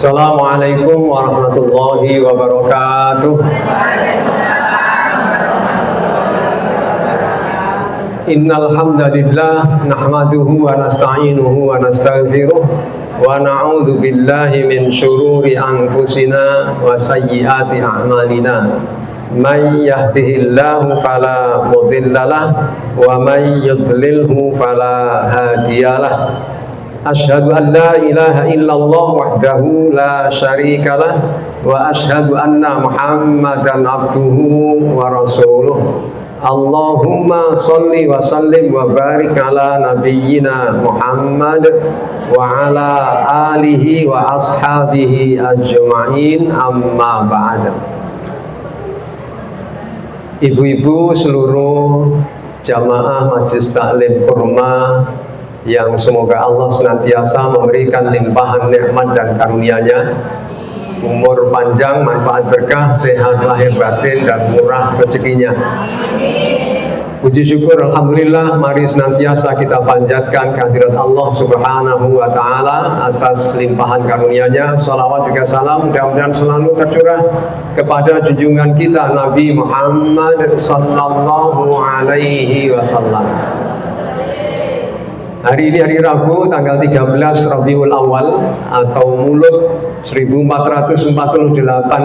Assalamualaikum warahmatullahi wabarakatuh. Innal hamdalillah nahmaduhu wa nasta'inuhu wa nastaghfiruh wa na'udzu billahi min syururi anfusina wa sayyiati a'malina. May yahdihillahu fala mudhillalah wa may yudlilhu fala hadiyalah. Asyhadu an la ilaha illallah wahdahu la syarikalah wa asyhadu anna Muhammadan abduhu wa rasuluh. Allahumma sholli wa sallim wa barik ala nabiyyina Muhammad wa ala alihi wa ashabihi ajma'in, amma ba'd. Ibu-ibu seluruh jamaah Majelis Taklim Kurma yang semoga Allah senantiasa memberikan limpahan nikmat dan karunia-Nya, umur panjang, manfaat berkah, sehat lahir batin dan murah rezekinya. Puji syukur alhamdulillah, mari senantiasa kita panjatkan kehadirat Allah Subhanahu wa taala atas limpahan karunia-Nya. Salawat juga salam mudah-mudahan selalu tercurah kepada junjungan kita Nabi Muhammad sallallahu alaihi wasallam. Hari ini hari Rabu tanggal 13 Rabiul Awal atau Mulud 1448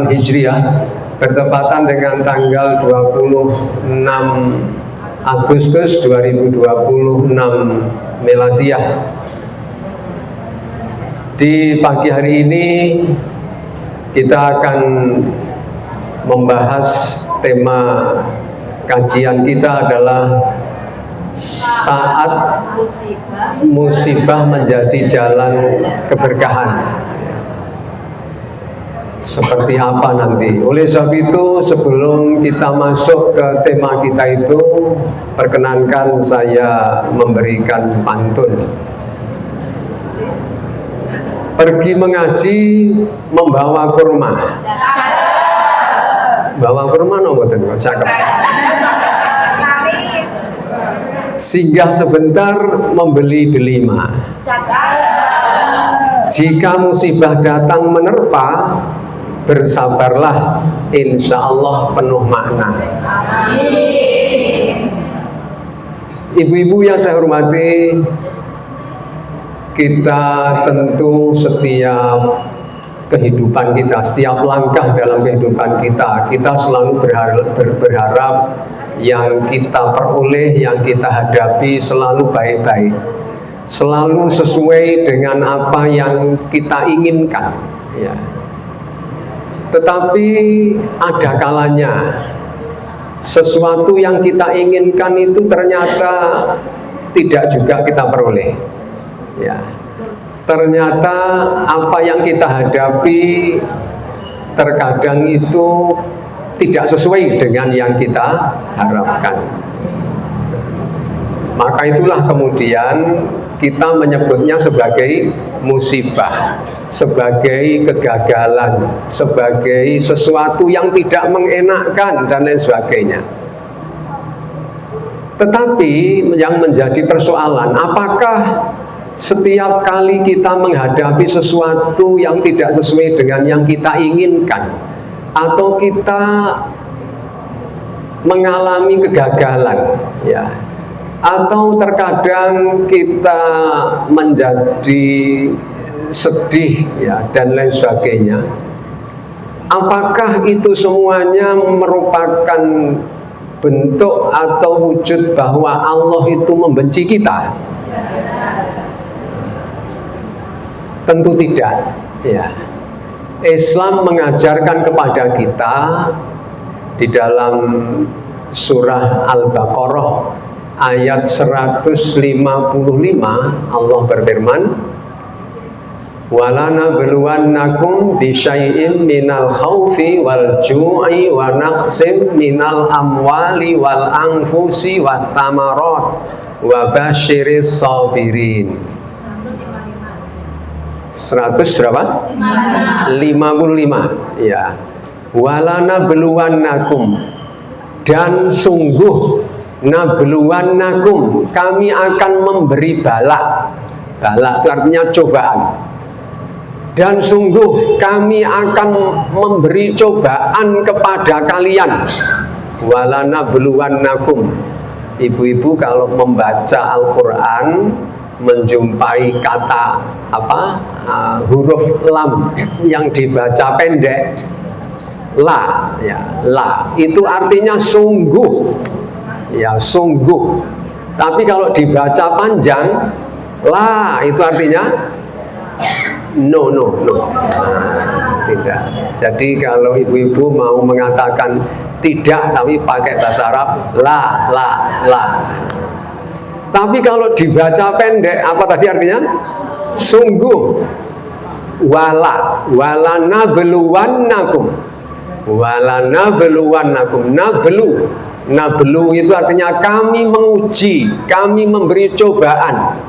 Hijriah, bertepatan dengan tanggal 26 Agustus 2026 Miladiyah. Di pagi hari ini kita akan membahas tema kajian kita adalah saat musibah menjadi jalan keberkahan. Seperti apa nanti? Oleh sebab itu, sebelum kita masuk ke tema kita itu, perkenankan saya memberikan pantun. Pergi mengaji membawa kurma. Bawa kurma nomboten kok cakep. Singgah sebentar membeli delima. Jika musibah datang menerpa, bersabarlah, insya Allah penuh makna. Ibu-ibu yang saya hormati, kita tentu setiap kehidupan kita, setiap langkah dalam kehidupan kita selalu berharap yang kita peroleh, yang kita hadapi selalu baik-baik, selalu sesuai dengan apa yang kita inginkan, ya. Tetapi ada kalanya sesuatu yang kita inginkan itu ternyata tidak juga kita peroleh, ya. Ternyata apa yang kita hadapi terkadang itu tidak sesuai dengan yang kita harapkan. Maka itulah kemudian kita menyebutnya sebagai musibah, sebagai kegagalan, sebagai sesuatu yang tidak mengenakkan dan lain sebagainya. Tetapi yang menjadi persoalan, apakah setiap kali kita menghadapi sesuatu yang tidak sesuai dengan yang kita inginkan, atau kita mengalami kegagalan, ya, atau terkadang kita menjadi sedih, ya, dan lain sebagainya, apakah itu semuanya merupakan bentuk atau wujud bahwa Allah itu membenci kita? Tentu tidak, ya. Islam mengajarkan kepada kita di dalam surah Al-Baqarah ayat 155, Allah berfirman, "Walana beluwannakum bisyai'im minal khaufi wal ju'i wa naqsim minal amwali wal anfusi wat tamarat wa basyiris sabirin." 100 berapa? 55, ya. Walana beluwannakum, dan sungguh nabluwannakum, kami akan memberi bala. Bala itu artinya cobaan. Dan sungguh kami akan memberi cobaan kepada kalian. Walanabluwannakum. Ibu-ibu kalau membaca Al-Quran menjumpai kata huruf lam yang dibaca pendek, la, ya, la, itu artinya sungguh, ya, sungguh. Tapi kalau dibaca panjang, la, itu artinya no. Nah, tidak. Jadi kalau ibu-ibu mau mengatakan tidak tapi pakai bahasa Arab, la. Tapi kalau dibaca pendek, apa tadi artinya? Sungguh. Walanabluwannakum. Nablu itu artinya kami menguji, kami memberi cobaan.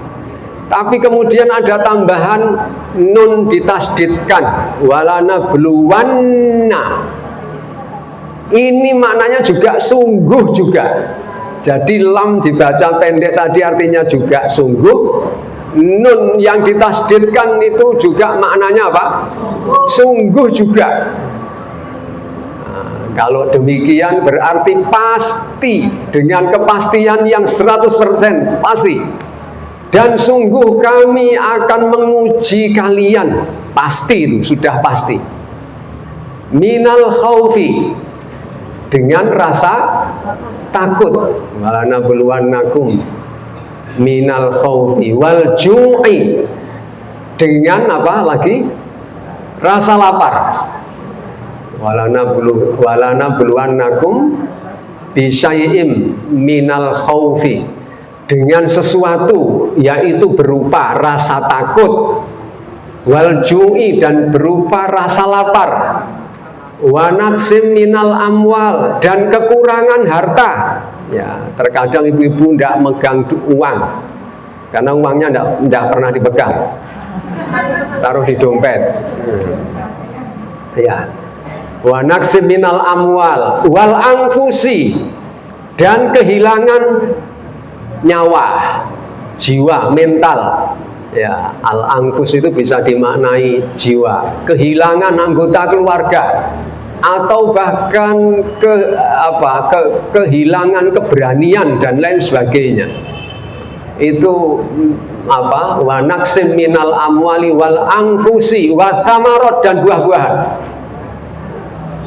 Tapi kemudian ada tambahan nun ditasdidkan, walanabluwanna. Ini maknanya juga sungguh juga. Jadi lam dibaca pendek tadi artinya juga sungguh. Nun yang ditasdidkan itu juga maknanya apa? Sungguh juga. Nah, kalau demikian berarti pasti, dengan kepastian yang 100% pasti. Dan sungguh kami akan menguji kalian. Pasti itu, sudah pasti. Minal khaufi, dengan rasa takut. Walanabluwannakum minal khaufi wal ju'i, dengan apa lagi? Rasa lapar. Walanabluwannakum bisyai'im minal khaufi, dengan sesuatu, yaitu berupa rasa takut, wal ju'i, dan berupa rasa lapar, wa naqsim minal amwal, dan kekurangan harta. Ya, terkadang ibu-ibu tidak megang uang karena uangnya tidak pernah dipegang, taruh di dompet. Ya, wa naqsim minal amwal wal anfusi, dan kehilangan nyawa, jiwa, mental. Ya, al-anfus itu bisa dimaknai jiwa, kehilangan anggota keluarga, atau bahkan kehilangan keberanian dan lain sebagainya. Itu apa? Wa naqsim minal amwali wal anfusi wa thamarot, dan buah-buahan.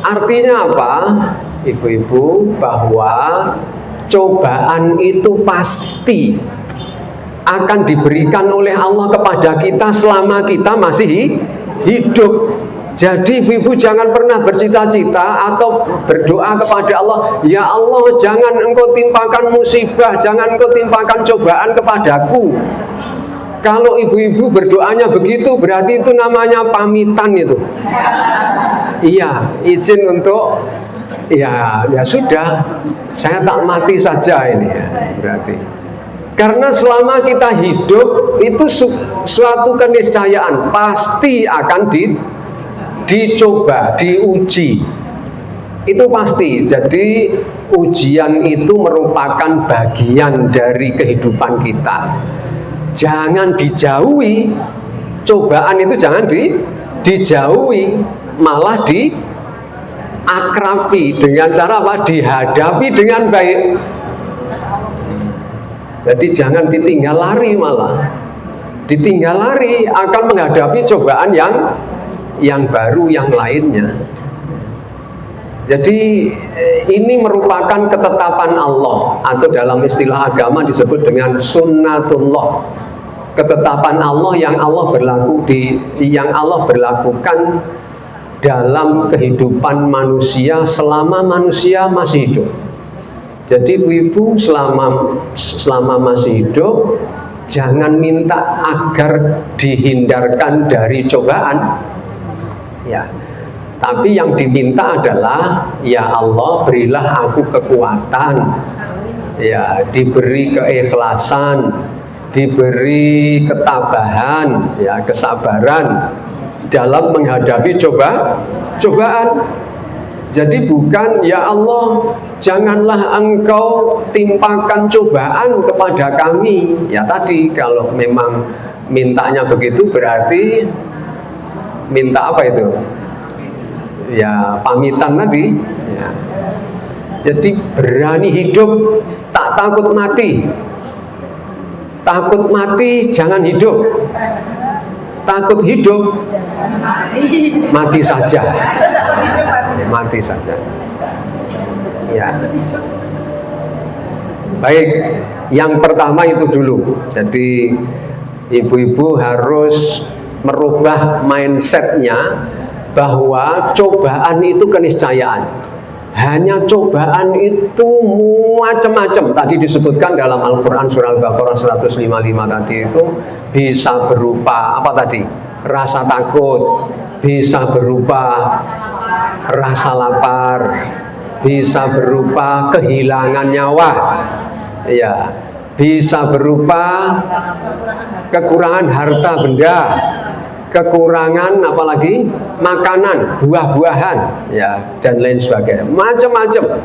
Artinya apa, ibu-ibu? Bahwa cobaan itu pasti akan diberikan oleh Allah kepada kita selama kita masih hidup. Jadi ibu-ibu jangan pernah bercita-cita atau berdoa kepada Allah, ya Allah jangan engkau timpakan musibah, jangan engkau timpakan cobaan kepadaku. Kalau ibu-ibu berdoanya begitu, berarti itu namanya pamitan itu. Iya, izin untuk ya sudah, saya tak mati saja ini ya, berarti. Karena selama kita hidup itu suatu keniscayaan pasti akan dicoba, diuji. Itu pasti. Jadi ujian itu merupakan bagian dari kehidupan kita. Jangan dijauhi. Cobaan itu jangan dijauhi, malah diakrabi dengan cara apa? Dihadapi dengan baik. Jadi jangan ditinggal lari, malah ditinggal lari akan menghadapi cobaan yang baru, yang lainnya. Jadi ini merupakan ketetapan Allah, atau dalam istilah agama disebut dengan sunnatullah. Ketetapan Allah yang Allah berlakukan dalam kehidupan manusia selama manusia masih hidup. Jadi ibu selama masih hidup, jangan minta agar dihindarkan dari cobaan. Ya, tapi yang diminta adalah, ya Allah berilah aku kekuatan, ya, diberi keikhlasan, diberi ketabahan, ya, kesabaran dalam menghadapi cobaan. Jadi bukan, ya Allah janganlah engkau timpakan cobaan kepada kami. Ya tadi, kalau memang mintanya begitu berarti minta apa itu? Ya pamitan tadi. Ya. Jadi berani hidup, tak takut mati. Takut mati jangan hidup. Takut hidup mati saja. Mati saja. Ya. Baik, yang pertama itu dulu. Jadi ibu-ibu harus merubah mindsetnya bahwa cobaan itu keniscayaan. Hanya cobaan itu macam-macam. Tadi disebutkan dalam Al-Quran surah Al-Baqarah 155 tadi itu bisa berupa apa tadi? Rasa takut, bisa berupa rasa lapar, bisa berupa kehilangan nyawa, ya, bisa berupa kekurangan harta benda, kekurangan apalagi makanan, buah-buahan, ya, dan lain sebagainya, macam-macam.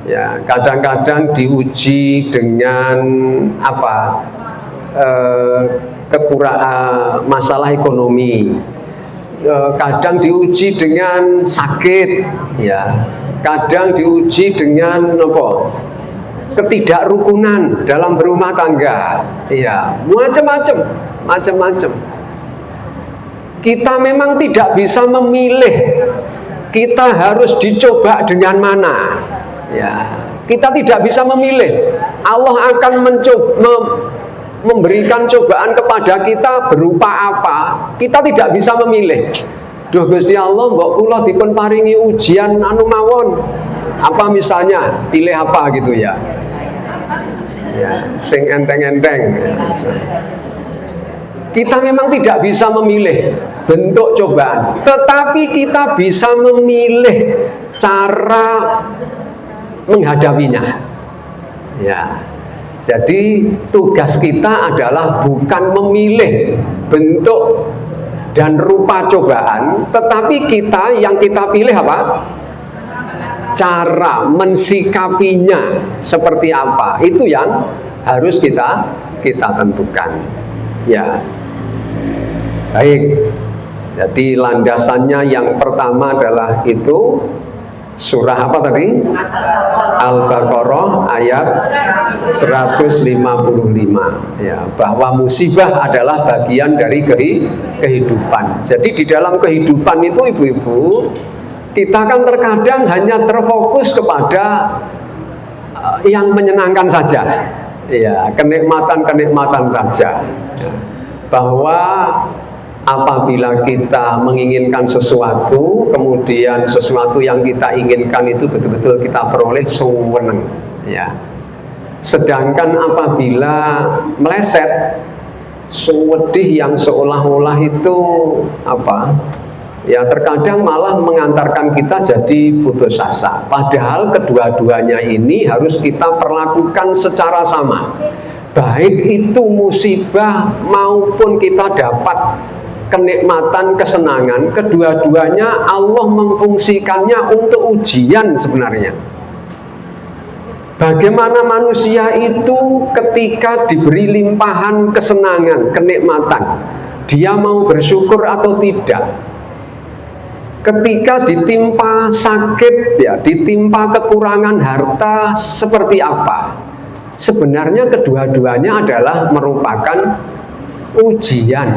Ya, kadang-kadang diuji dengan apa? Kekurangan masalah ekonomi. Kadang diuji dengan sakit, ya. Kadang diuji dengan apa? Ketidakrukunan dalam berumah tangga, ya, macam-macam. Kita memang tidak bisa memilih, kita harus dicoba dengan mana, ya. Kita tidak bisa memilih. Allah akan memberikan cobaan kepada kita berupa apa, kita tidak bisa memilih. Duh Gusti Allah, mbok kula dipun paringi ujian anu mawon, apa misalnya, pilih apa gitu ya, ya, sing enteng-enteng. Kita memang tidak bisa memilih bentuk cobaan, tetapi kita bisa memilih cara menghadapinya. Ya, jadi tugas kita adalah bukan memilih bentuk dan rupa cobaan, tetapi yang kita pilih apa? Cara mensikapinya seperti apa, itu yang harus kita tentukan. Ya, baik. Jadi landasannya yang pertama adalah itu surah apa tadi? Al-Baqarah ayat 155, ya, bahwa musibah adalah bagian dari kehidupan. Jadi di dalam kehidupan itu ibu-ibu, kita kan terkadang hanya terfokus kepada yang menyenangkan saja, ya, kenikmatan saja. Bahwa apabila kita menginginkan sesuatu, kemudian sesuatu yang kita inginkan itu betul-betul kita peroleh, seneng, ya. Sedangkan apabila meleset, suwedih yang seolah-olah itu apa? Ya, terkadang malah mengantarkan kita jadi putus asa. Padahal kedua-duanya ini harus kita perlakukan secara sama. Baik itu musibah maupun kita dapat kenikmatan, kesenangan, kedua-duanya Allah memfungsikannya untuk ujian sebenarnya. Bagaimana manusia itu ketika diberi limpahan kesenangan, kenikmatan, dia mau bersyukur atau tidak? Ketika ditimpa sakit, ya, ditimpa kekurangan harta, seperti apa? Sebenarnya kedua-duanya adalah merupakan ujian,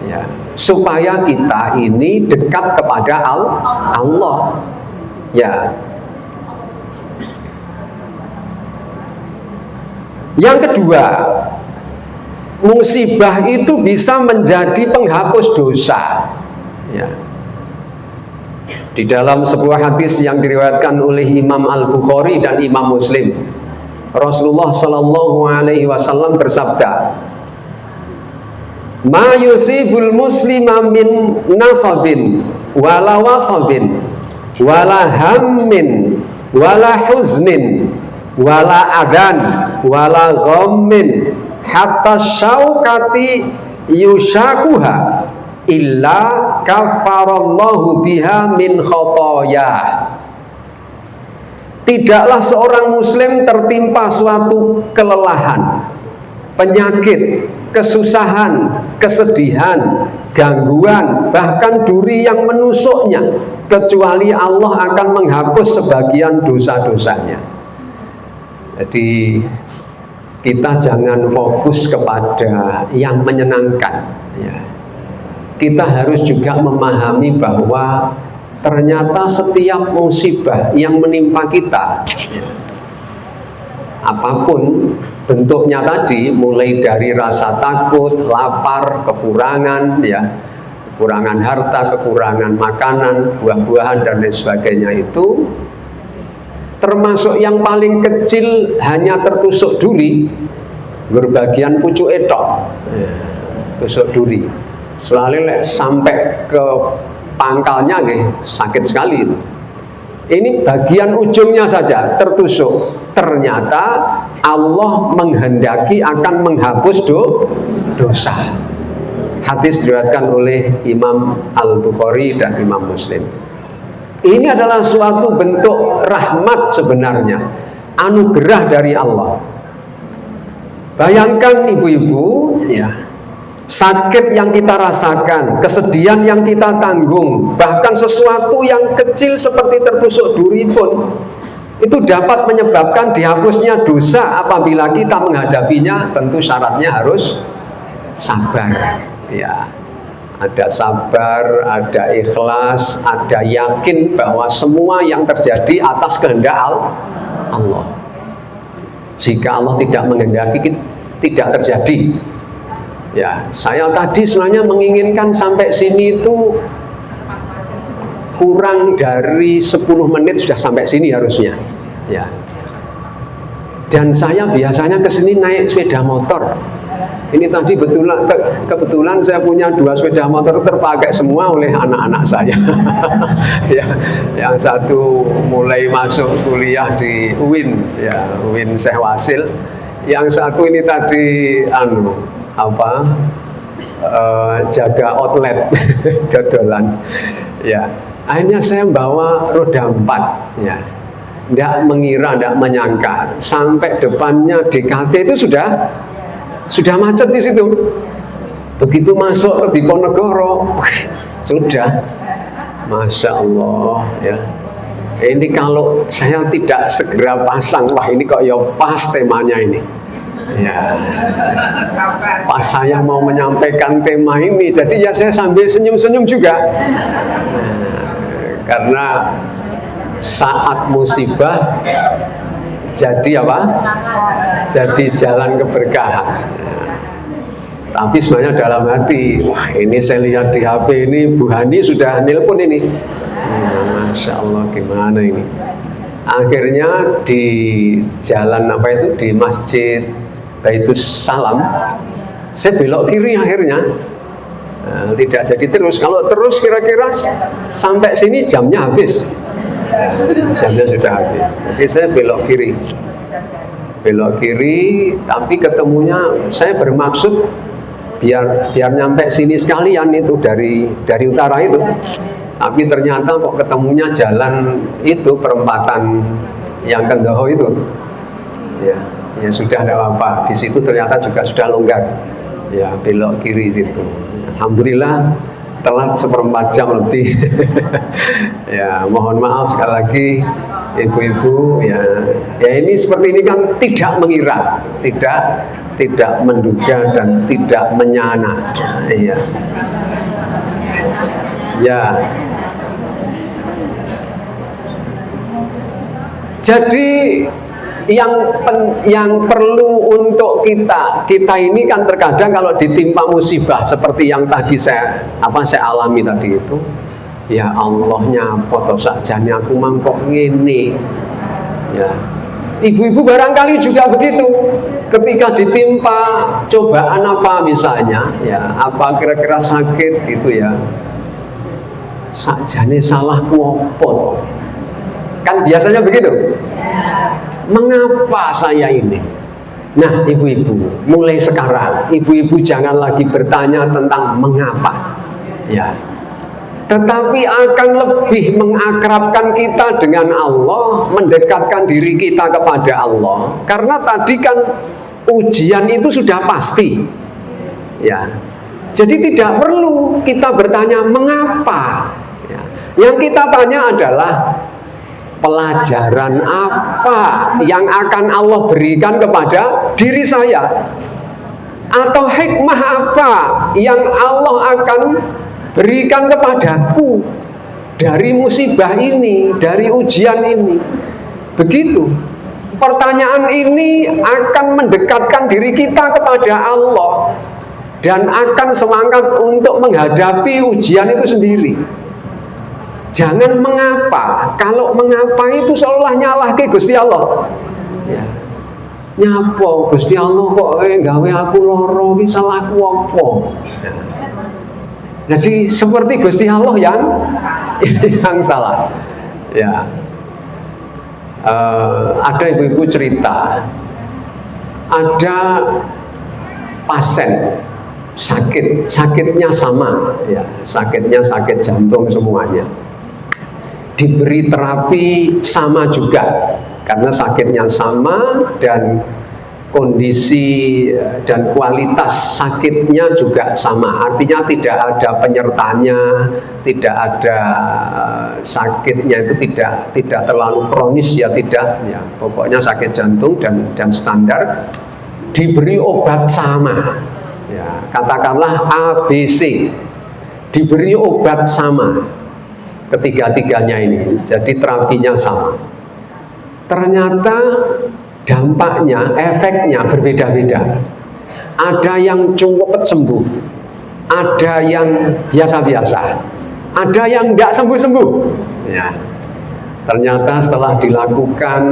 ya, supaya kita ini dekat kepada Allah, ya. Yang kedua, musibah itu bisa menjadi penghapus dosa, ya. Di dalam sebuah hadis yang diriwayatkan oleh Imam Al-Bukhari dan Imam Muslim, Rasulullah Shallallahu Alaihi Wasallam bersabda, "Ma yusibul muslima min nasabin, wala wasabin, wala hammin, wala huznin, wala adan, wala ghammin, hatta syaukati yushakuha, illa kafarallahu biha min khotoyah." Tidaklah seorang muslim tertimpa suatu kelelahan, penyakit, kesusahan, kesedihan, gangguan, bahkan duri yang menusuknya, kecuali Allah akan menghapus sebagian dosa-dosanya. Jadi kita jangan fokus kepada yang menyenangkan, ya. Kita harus juga memahami bahwa ternyata setiap musibah yang menimpa kita, ya, apapun bentuknya tadi, mulai dari rasa takut, lapar, kekurangan, ya, kekurangan harta, kekurangan makanan, buah-buahan dan lain sebagainya, itu termasuk yang paling kecil hanya tertusuk duri, berbagian pucuk etok, ya, tusuk duri. Soalnya sampai ke pangkalnya sakit sekali itu. Ini bagian ujungnya saja tertusuk. Ternyata Allah menghendaki akan menghapus dosa. Hadis diriwayatkan oleh Imam Al-Bukhari dan Imam Muslim. Ini adalah suatu bentuk rahmat sebenarnya, anugerah dari Allah. Bayangkan ibu-ibu, ya, sakit yang kita rasakan, kesedihan yang kita tanggung, bahkan sesuatu yang kecil seperti tertusuk duri pun itu dapat menyebabkan dihapusnya dosa apabila kita menghadapinya. Tentu syaratnya harus sabar, ya. Ada sabar, ada ikhlas, ada yakin bahwa semua yang terjadi atas kehendak Allah. Jika Allah tidak menghendaki, tidak terjadi. Ya, saya tadi sebenarnya menginginkan sampai sini itu kurang dari 10 menit sudah sampai sini harusnya, ya. Dan saya biasanya ke sini naik sepeda motor. Ini tadi kebetulan saya punya 2 sepeda motor terpakai semua oleh anak-anak saya. Ya, yang satu mulai masuk kuliah di UIN, ya, UIN Syekh Wasil. Yang satu ini tadi jaga outlet dodolan, ya. Akhirnya saya bawa roda 4, ya. Tidak mengira, tidak menyangka sampai depannya DKT itu sudah macet di situ. Begitu masuk ke Diponegoro, sudah, Masya Allah, ya. Ini kalau saya tidak segera pasang, wah ini kok ya pas temanya ini. Ya, pas saya mau menyampaikan tema ini, jadi ya saya sambil senyum-senyum juga. Karena saat musibah jadi apa? Jadi jalan keberkahan. Tapi sebenarnya dalam hati, wah ini saya lihat di HP ini Bu Hani sudah nelpon ini. Masya Allah, gimana ini? Akhirnya di jalan di Masjid Baitus Salam, saya belok kiri akhirnya. Tidak jadi terus. Kalau terus kira-kira sampai sini jamnya habis. Jamnya sudah habis. Jadi saya belok kiri, tapi ketemunya saya bermaksud biar nyampe sini sekalian itu dari utara itu. Tapi ternyata kok ketemunya jalan itu, perempatan yang Kendoho itu. Ya sudah, tidak apa-apa. Di situ ternyata juga sudah longgar. Ya, belok kiri situ. Alhamdulillah telat 1/4 jam lebih. Ya, mohon maaf sekali lagi ibu-ibu, ya ini seperti ini kan tidak mengira, tidak menduga dan tidak menyana. Ya. Ya. Jadi yang perlu untuk kita ini kan terkadang kalau ditimpa musibah seperti yang tadi saya alami tadi itu, ya Allah nyapot sakjane aku mangkok ngene. Ya. Ibu-ibu barangkali juga begitu. Ketika ditimpa cobaan apa misalnya, ya apa kira-kira sakit gitu ya. Sakjane salahku opo? Kan biasanya begitu. Mengapa saya ini? Nah, ibu-ibu, mulai sekarang ibu-ibu jangan lagi bertanya tentang mengapa, ya. Tetapi akan lebih mengakrabkan kita dengan Allah, mendekatkan diri kita kepada Allah. Karena tadi kan ujian itu sudah pasti. Ya. Jadi tidak perlu kita bertanya mengapa. Ya. Yang kita tanya adalah pelajaran apa yang akan Allah berikan kepada diri saya, atau hikmah apa yang Allah akan berikan kepadaku dari musibah ini, dari ujian ini. Begitu. Pertanyaan ini akan mendekatkan diri kita kepada Allah dan akan semangat untuk menghadapi ujian itu sendiri. Jangan mengapa. Kalau mengapa itu seolah nyalahke Gusti Allah. Ya. Nyapo Gusti Allah kok gawe aku loro iki salahku apa? Ya. Jadi seperti Gusti Allah yang salah. Ya. Ada ibu-ibu cerita, ada pasien sakitnya sama, ya, sakitnya sakit jantung semuanya. Diberi terapi sama juga karena sakitnya sama dan kondisi dan kualitas sakitnya juga sama. Artinya tidak ada penyertanya, tidak ada sakitnya itu tidak terlalu kronis, ya tidak, ya pokoknya sakit jantung dan standar. Diberi obat sama, ya katakanlah ABC, diberi obat sama. Ketiga-tiganya ini, jadi terapinya sama. Ternyata dampaknya, efeknya berbeda-beda. Ada yang cepat sembuh, ada yang biasa-biasa, ada yang nggak sembuh-sembuh. Ya. Ternyata setelah dilakukan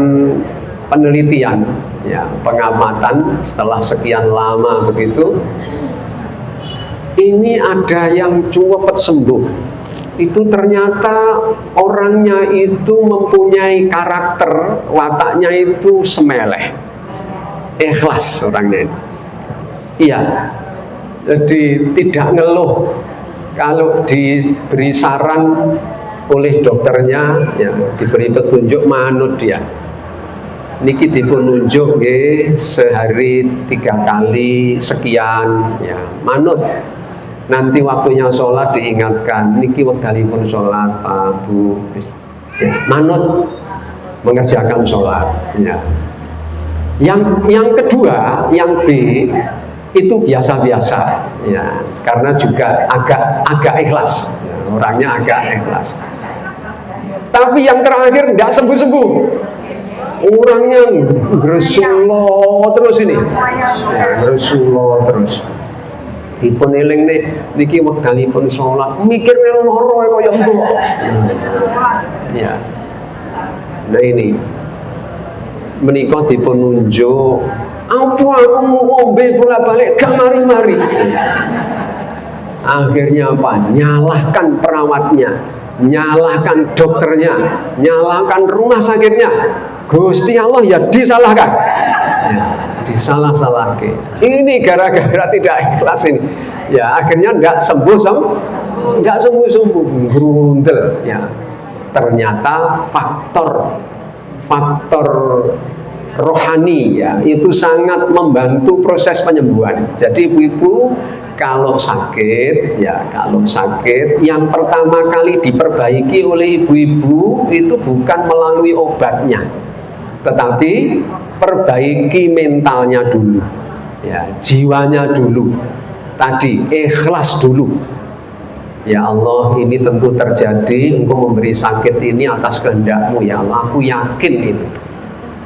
penelitian, ya, pengamatan setelah sekian lama begitu, ini ada yang cepat sembuh. Itu ternyata orangnya itu mempunyai karakter, wataknya itu semeleh, ikhlas orangnya itu. Iya, jadi tidak ngeluh kalau diberi saran oleh dokternya, ya diberi petunjuk manut dia. Niki dipun nunjuk nggih sehari 3 kali sekian, ya manut. Nanti waktunya sholat diingatkan, niki wekdalipun sholat Pak Bu, ya, manut mengerjakan sholat. Ya. Yang kedua, yang B itu biasa-biasa, ya, karena juga agak ikhlas, ya, orangnya agak ikhlas. Tapi yang terakhir tidak sembuh-sembuh, orangnya Rasulullah terus ini, ya, Rasulullah terus. Dipun eling nih, niki wekdalipun sholat, mikir loro kaya mbok. Ya. Nah ini, menika dipun nunjuk, apa aku mau ngombe bolak-balik gak mari-mari. Akhirnya apa? Nyalahkan perawatnya, nyalahkan dokternya, nyalahkan rumah sakitnya. Gusti Allah ya disalahkan. Ya. Disalah-salahke. Ini gara-gara tidak ikhlas ini. Ya, akhirnya enggak sembuh-sembuh, grundel, ya. Ternyata faktor rohani, ya, itu sangat membantu proses penyembuhan. Jadi ibu-ibu kalau sakit, yang pertama kali diperbaiki oleh ibu-ibu itu bukan melalui obatnya, tetapi perbaiki mentalnya dulu, ya, jiwanya dulu. Tadi ikhlas dulu. Ya Allah, ini tentu terjadi, Engkau memberi sakit ini atas kehendak-Mu, ya Allah. Aku yakin itu.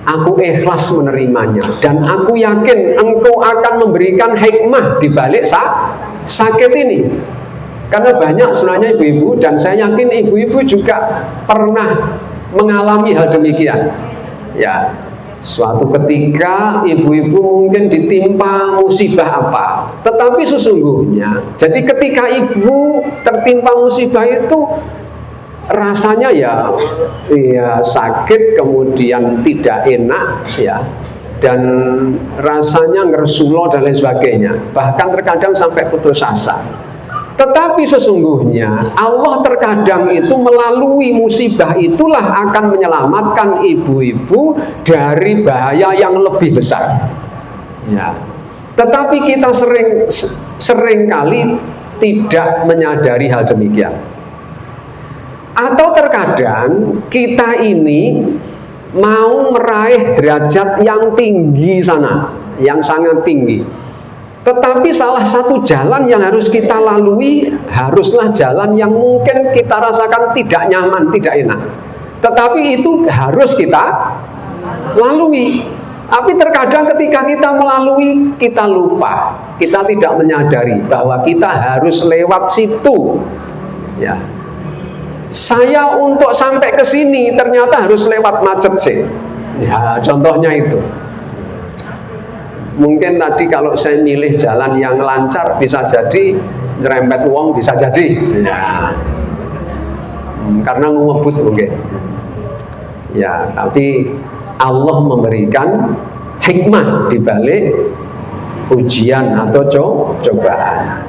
Aku ikhlas menerimanya dan aku yakin Engkau akan memberikan hikmah di balik sakit ini. Karena banyak sebenarnya ibu-ibu, dan saya yakin ibu-ibu juga pernah mengalami hal demikian. Ya, suatu ketika ibu-ibu mungkin ditimpa musibah apa, tetapi sesungguhnya, jadi ketika ibu tertimpa musibah itu rasanya ya sakit, kemudian tidak enak, ya, dan rasanya ngersulo dan lain sebagainya, bahkan terkadang sampai putus asa. Tetapi sesungguhnya Allah terkadang itu melalui musibah itulah akan menyelamatkan ibu-ibu dari bahaya yang lebih besar. Ya. Tetapi kita sering kali tidak menyadari hal demikian. Atau terkadang kita ini mau meraih derajat yang tinggi sana, yang sangat tinggi. Tetapi salah satu jalan yang harus kita lalui haruslah jalan yang mungkin kita rasakan tidak nyaman, tidak enak. Tetapi itu harus kita lalui. Tapi terkadang ketika kita melalui, kita lupa, kita tidak menyadari bahwa kita harus lewat situ. Ya. Saya untuk sampai ke sini ternyata harus lewat macet sih. Ya, contohnya itu. Mungkin tadi kalau saya milih jalan yang lancar bisa jadi nyerempet uang, bisa jadi. Ya. Karena ngebut mungkin. Ya, tapi Allah memberikan hikmah di balik ujian atau cobaan.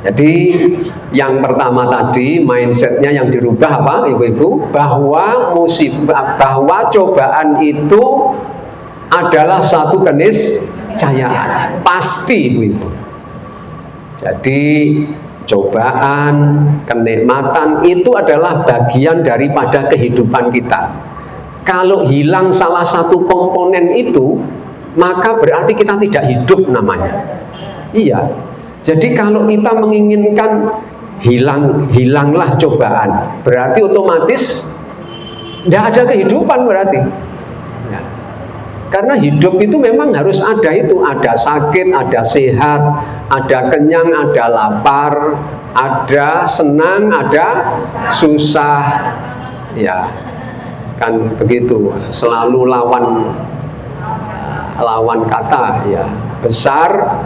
Jadi yang pertama tadi mindsetnya yang dirubah apa, ibu-ibu? Bahwa musibah, bahwa cobaan itu adalah suatu keniscayaan, pasti ibu-ibu. Jadi cobaan, kenikmatan itu adalah bagian daripada kehidupan kita. Kalau hilang salah satu komponen itu, maka berarti kita tidak hidup namanya. Iya. Jadi kalau kita menginginkan hilanglah cobaan, berarti otomatis tidak ada kehidupan berarti. Ya. Karena hidup itu memang harus ada itu, ada sakit, ada sehat, ada kenyang, ada lapar, ada senang, ada susah. Ya. Kan begitu, selalu lawan kata, ya, besar,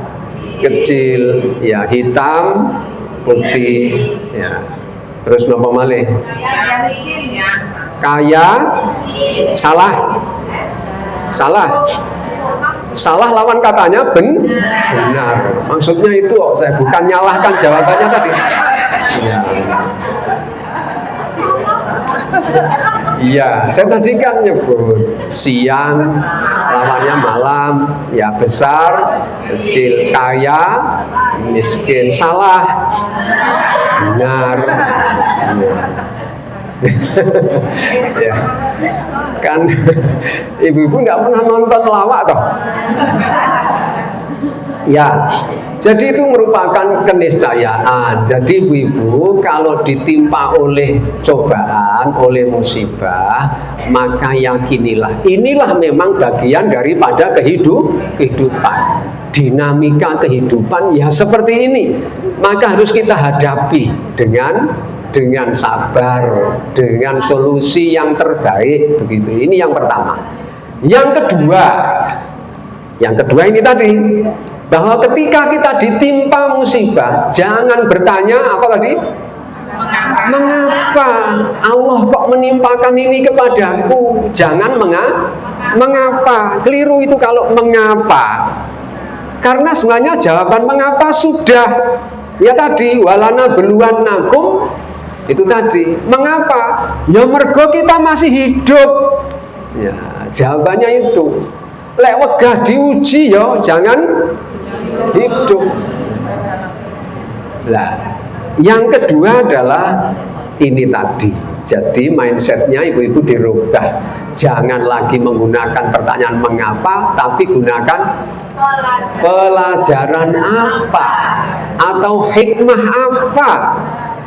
kecil, ya, hitam, putih, ya, terus nopo malih, kaya, salah lawan katanya benar. Maksudnya itu, saya bukan nyalahkan jawabannya tadi. Ya. Iya, saya tadi kan nyebut siang lawannya malam, ya, besar, kecil, kaya, miskin, salah, benar. Ya. Kan ibu-ibu nggak pernah nonton lawak toh? Ya, jadi itu merupakan keniscayaan. Jadi ibu-ibu kalau ditimpa oleh cobaan, oleh musibah, maka yakinilah inilah memang bagian daripada kehidupan. Dinamika kehidupan ya seperti ini. Maka harus kita hadapi dengan sabar, dengan solusi yang terbaik begitu. Ini yang pertama. Yang kedua ini tadi, bahwa ketika kita ditimpa musibah, jangan bertanya apa tadi? Mengapa Allah kok menimpakan ini kepadaku? Jangan mengapa. Keliru itu kalau mengapa. Karena sebenarnya jawaban mengapa sudah. Ya tadi, walana beluan nakum. Itu tadi. Mengapa? Ya mergo kita masih hidup. Ya, jawabannya itu. Lek wegah diuji ya jangan hidup. Nah, yang kedua adalah ini tadi. Jadi mindsetnya ibu-ibu dirubah. Jangan lagi menggunakan pertanyaan mengapa, tapi gunakan pelajaran apa atau hikmah apa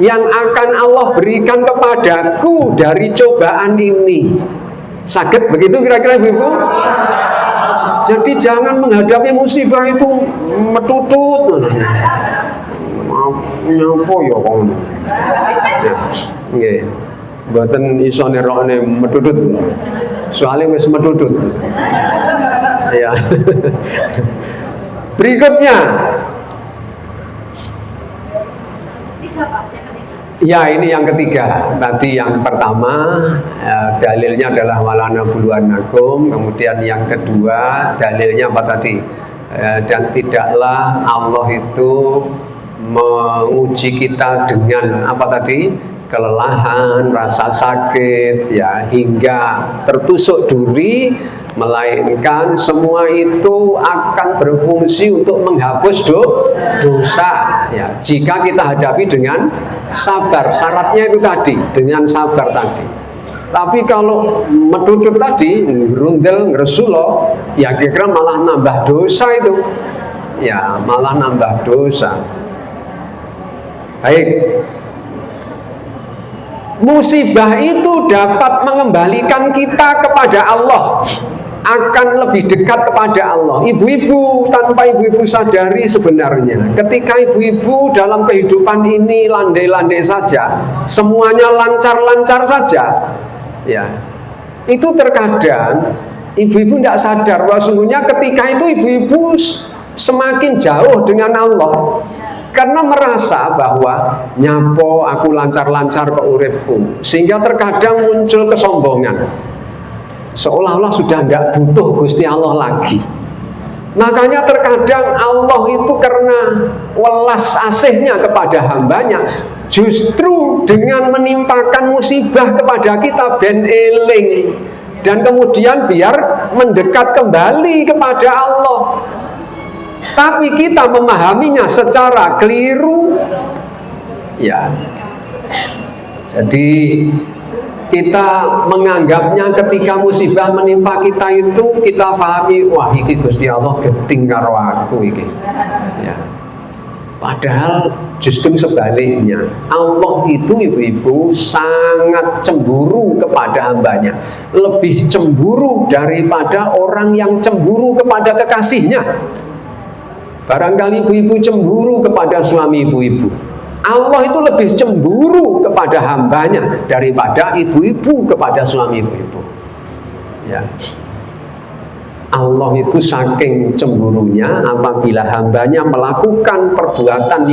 yang akan Allah berikan kepadaku dari cobaan ini. Sakit begitu kira-kira ibu-ibu? Jadi jangan menghadapi musibah itu metutut. Nyapa ya kon. Ya, nggih. Mboten iso nerokne metutut. Soale wis metutut. Ya. Berikutnya. Ya, ini yang ketiga. Tadi yang pertama dalilnya adalah walana buluan nakum. Kemudian yang kedua dalilnya apa tadi? Dan tidaklah Allah itu menguji kita dengan apa tadi? Kelelahan, rasa sakit, ya, hingga tertusuk duri, melainkan semua itu akan berfungsi untuk menghapus dosa ya, jika kita hadapi dengan sabar. Syaratnya itu tadi, dengan sabar tadi. Tapi kalau meduduk tadi, rundel, ngeresulo, ya kira-kira malah nambah dosa itu. Ya, malah nambah dosa. Baik. Musibah itu dapat mengembalikan kita kepada Allah, akan lebih dekat kepada Allah. Ibu-ibu, tanpa ibu-ibu sadari sebenarnya, ketika ibu-ibu dalam kehidupan ini landai-landai saja, semuanya lancar-lancar saja, ya, itu terkadang ibu-ibu tidak sadar bahwa sungguhnya ketika itu ibu-ibu semakin jauh dengan Allah, karena merasa bahwa nyapo aku lancar-lancar ke uripku, sehingga terkadang muncul kesombongan, seolah-olah sudah tidak butuh Gusti Allah lagi. Makanya terkadang Allah itu karena welas asihnya kepada hambanya, justru dengan menimpakan musibah kepada kita ben eling, dan kemudian biar mendekat kembali kepada Allah. Tapi kita memahaminya secara keliru, ya. Jadi kita menganggapnya ketika musibah menimpa kita itu, kita pahami, wah iki Gusti Allah geting karo aku iki. Ya. Padahal justru sebaliknya, Allah itu ibu-ibu sangat cemburu kepada hambanya, lebih cemburu daripada orang yang cemburu kepada kekasihnya. Barangkali ibu-ibu cemburu kepada suami ibu-ibu, Allah itu lebih cemburu kepada hambanya daripada ibu-ibu kepada suami ibu-ibu. Ya. Allah itu saking cemburunya, apabila hambanya melakukan perbuatan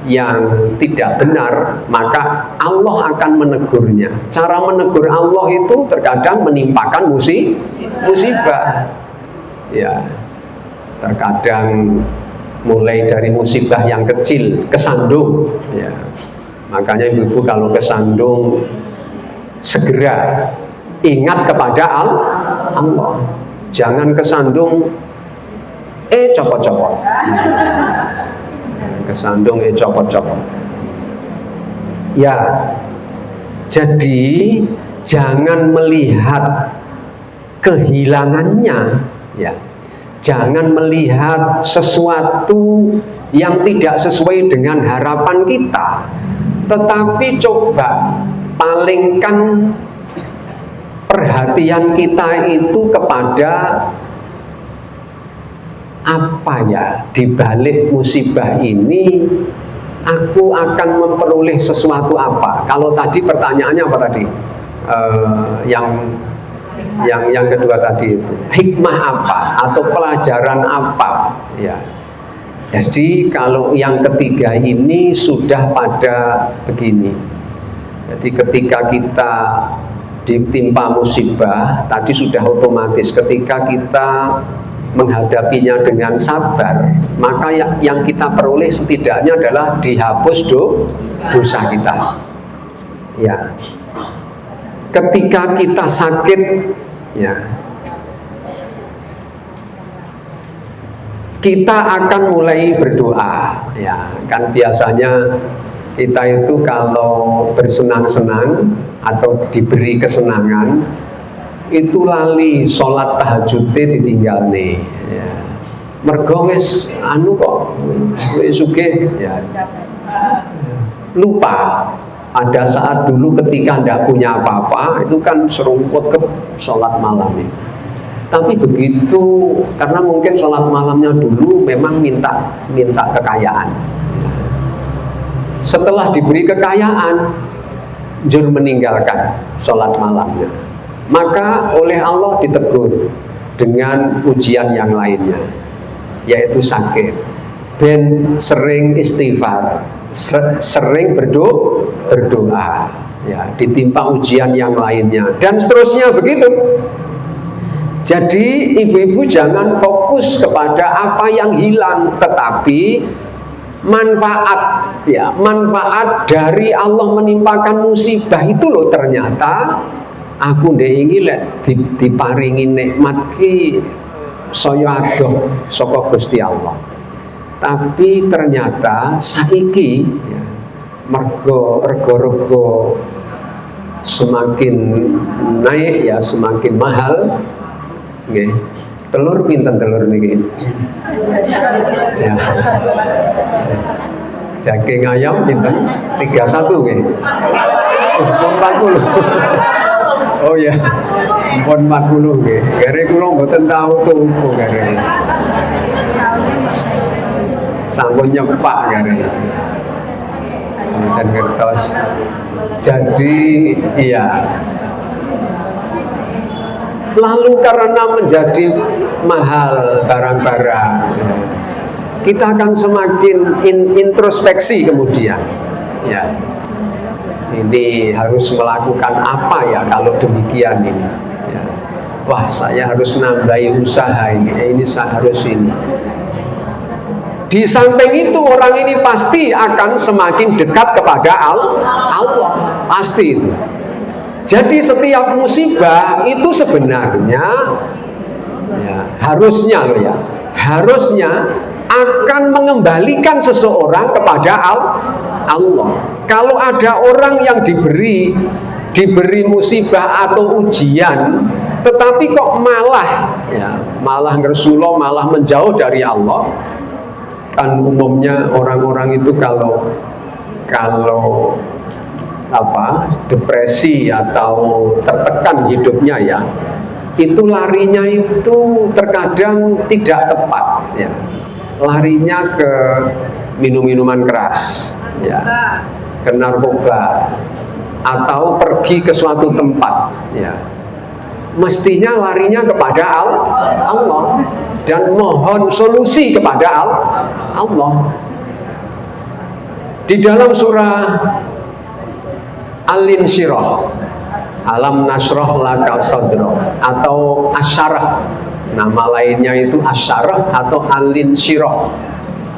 yang tidak benar, maka Allah akan menegurnya. Cara menegur Allah itu terkadang menimpakan musibah. Ya. Terkadang mulai dari musibah yang kecil, kesandung, ya. Makanya ibu-ibu kalau kesandung segera ingat kepada Allah, jangan kesandung copot-copot, kesandung copot-copot. Ya, jadi jangan melihat kehilangannya, ya. Jangan melihat sesuatu yang tidak sesuai dengan harapan kita, tetapi coba palingkan perhatian kita itu kepada apa ya, di balik musibah ini aku akan memperoleh sesuatu apa. Kalau tadi pertanyaannya apa tadi? Yang kedua tadi itu hikmah apa atau pelajaran apa, ya. Jadi kalau yang ketiga ini sudah pada begini. Jadi ketika kita ditimpa musibah tadi sudah otomatis, ketika kita menghadapinya dengan sabar, maka yang kita peroleh setidaknya adalah dihapus dosa kita, ya. Ketika kita sakit, ya, kita akan mulai berdoa, ya. Kan biasanya kita itu kalau bersenang-senang atau diberi kesenangan itu lali sholat tahajudnya ditinggal nih, ya. Mergo wis anu kok wis sugih, ya. Lupa. Ada saat dulu ketika tidak punya apa-apa, itu kan serungkut ke sholat malam ini. Tapi begitu, karena mungkin sholat malamnya dulu memang minta kekayaan. Setelah diberi kekayaan, jur meninggalkan sholat malamnya. Maka oleh Allah ditegur dengan ujian yang lainnya, yaitu sakit. Ben sering istighfar, sering berdoa, ya, ditimpa ujian yang lainnya, dan seterusnya begitu. Jadi ibu-ibu jangan fokus kepada apa yang hilang, tetapi manfaat, ya, manfaat dari Allah menimpakan musibah itu loh, ternyata aku ndek iki lek diparingi nikmat ki saya adoh saka Gusti Allah. Tapi ternyata saiki ya, mergo rego-rego semakin naik ya, semakin mahal nggih. Telur pinten telur niki? Ya. Daging ayam pinten? 31 nggih. Pun 40. Oh ya. Pun 40 nggih. Gere kula mboten tahu tuku gere. Sampun nyepak gere. Dan ngertos. Jadi iya. Lalu karena menjadi mahal barang-barang, kita akan semakin introspeksi kemudian. Ya, ini harus melakukan apa ya kalau demikian ini? Ya. Wah, saya harus nambahi usaha ini saya harus ini. Di samping itu orang ini pasti akan semakin dekat kepada Allah, pasti itu. Jadi setiap musibah itu sebenarnya ya, harusnya akan mengembalikan seseorang kepada Allah. Kalau ada orang yang diberi musibah atau ujian, tetapi kok malah ngersulo, malah menjauh dari Allah, kan umumnya orang-orang itu kalau depresi atau tertekan hidupnya ya, itu larinya itu terkadang tidak tepat ya. Larinya ke minum-minuman keras ya, ke narkoba, atau pergi ke suatu tempat ya. Mestinya larinya kepada Allah dan mohon solusi kepada Allah. Di dalam surah Al-Insyirah, Alam nasroh laka sadro, atau asyarah, nama lainnya itu asyarah atau Al-Insyirah.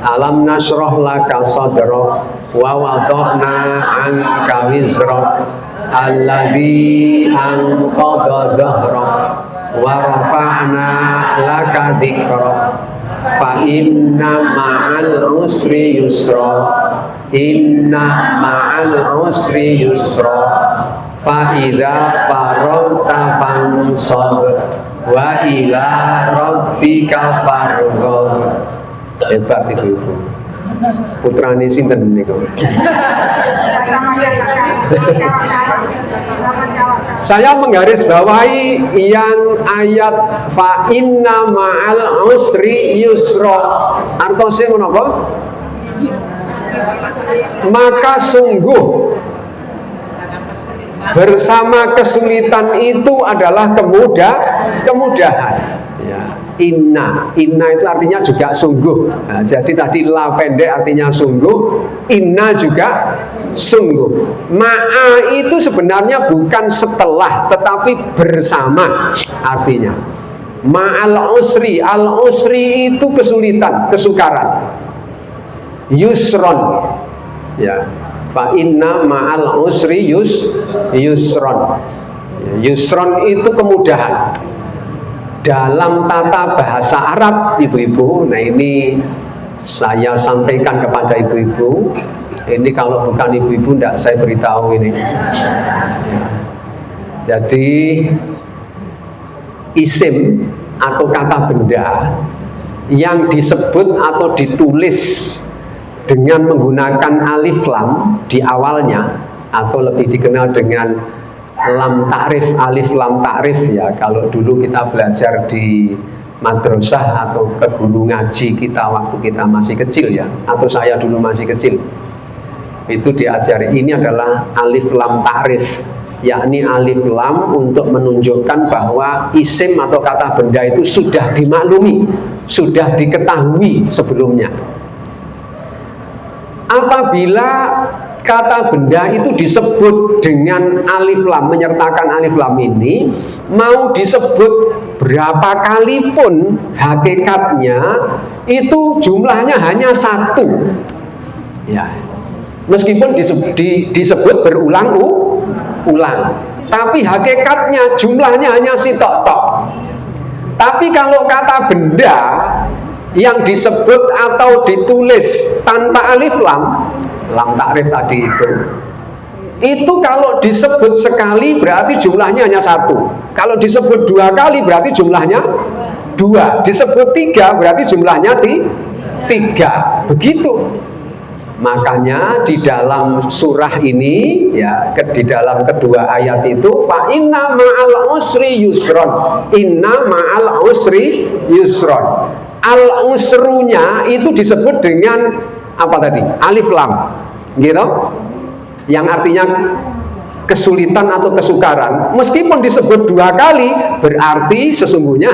Alam nasroh laka sadro wa wada'na anka wizrak alladhi anqadha dhahrak wa rafa'na laka dhikrak fa inna ma'al usri yusra. Inna ma'al usri yusra fa idza faragta fansab wa ila rabbika farghab. Hebat itu Ibu. Putrane sinten niku? Saya menggarisbawahi yang ayat fa inna ma'al usri yusra. Artosé menapa? Maka sungguh bersama kesulitan itu adalah kemudahan ya. Inna itu artinya juga sungguh. Nah, jadi tadi la pendek artinya sungguh, inna juga sungguh. Ma'a itu sebenarnya bukan setelah, tetapi bersama artinya. Ma'al usri, al usri itu kesulitan, kesukaran. Yusron ya, fa inna ma'al usri yusron. Yusron itu kemudahan dalam tata bahasa Arab, ibu-ibu. Nah, ini saya sampaikan kepada ibu-ibu. Ini kalau bukan ibu-ibu tidak saya beritahu ini. Jadi isim atau kata benda yang disebut atau ditulis dengan menggunakan alif lam di awalnya, atau lebih dikenal dengan lam ta'rif, alif lam ta'rif ya. Kalau dulu kita belajar di madrasah atau ke guru ngaji kita waktu kita masih kecil ya, atau saya dulu masih kecil, itu diajari ini adalah alif lam ta'rif, yakni alif lam untuk menunjukkan bahwa isim atau kata benda itu sudah dimaklumi, sudah diketahui sebelumnya. Apabila kata benda itu disebut dengan alif lam, menyertakan alif lam ini, mau disebut berapa kali pun hakikatnya itu jumlahnya hanya satu ya, meskipun disebut berulang-ulang. tapi hakikatnya jumlahnya hanya sitok-tok. Tapi kalau kata benda yang disebut atau ditulis tanpa alif lam takrif tadi itu kalau disebut sekali berarti jumlahnya hanya satu. Kalau disebut dua kali berarti jumlahnya dua. Disebut tiga berarti jumlahnya tiga. Begitu. Makanya di dalam surah ini ya, di dalam kedua ayat itu fa inna ma'al usri yusron. Inna ma'al usri yusron. Al usrunya itu disebut dengan apa tadi? Alif lam. Gitu. Yang artinya kesulitan atau kesukaran. Meskipun disebut dua kali berarti sesungguhnya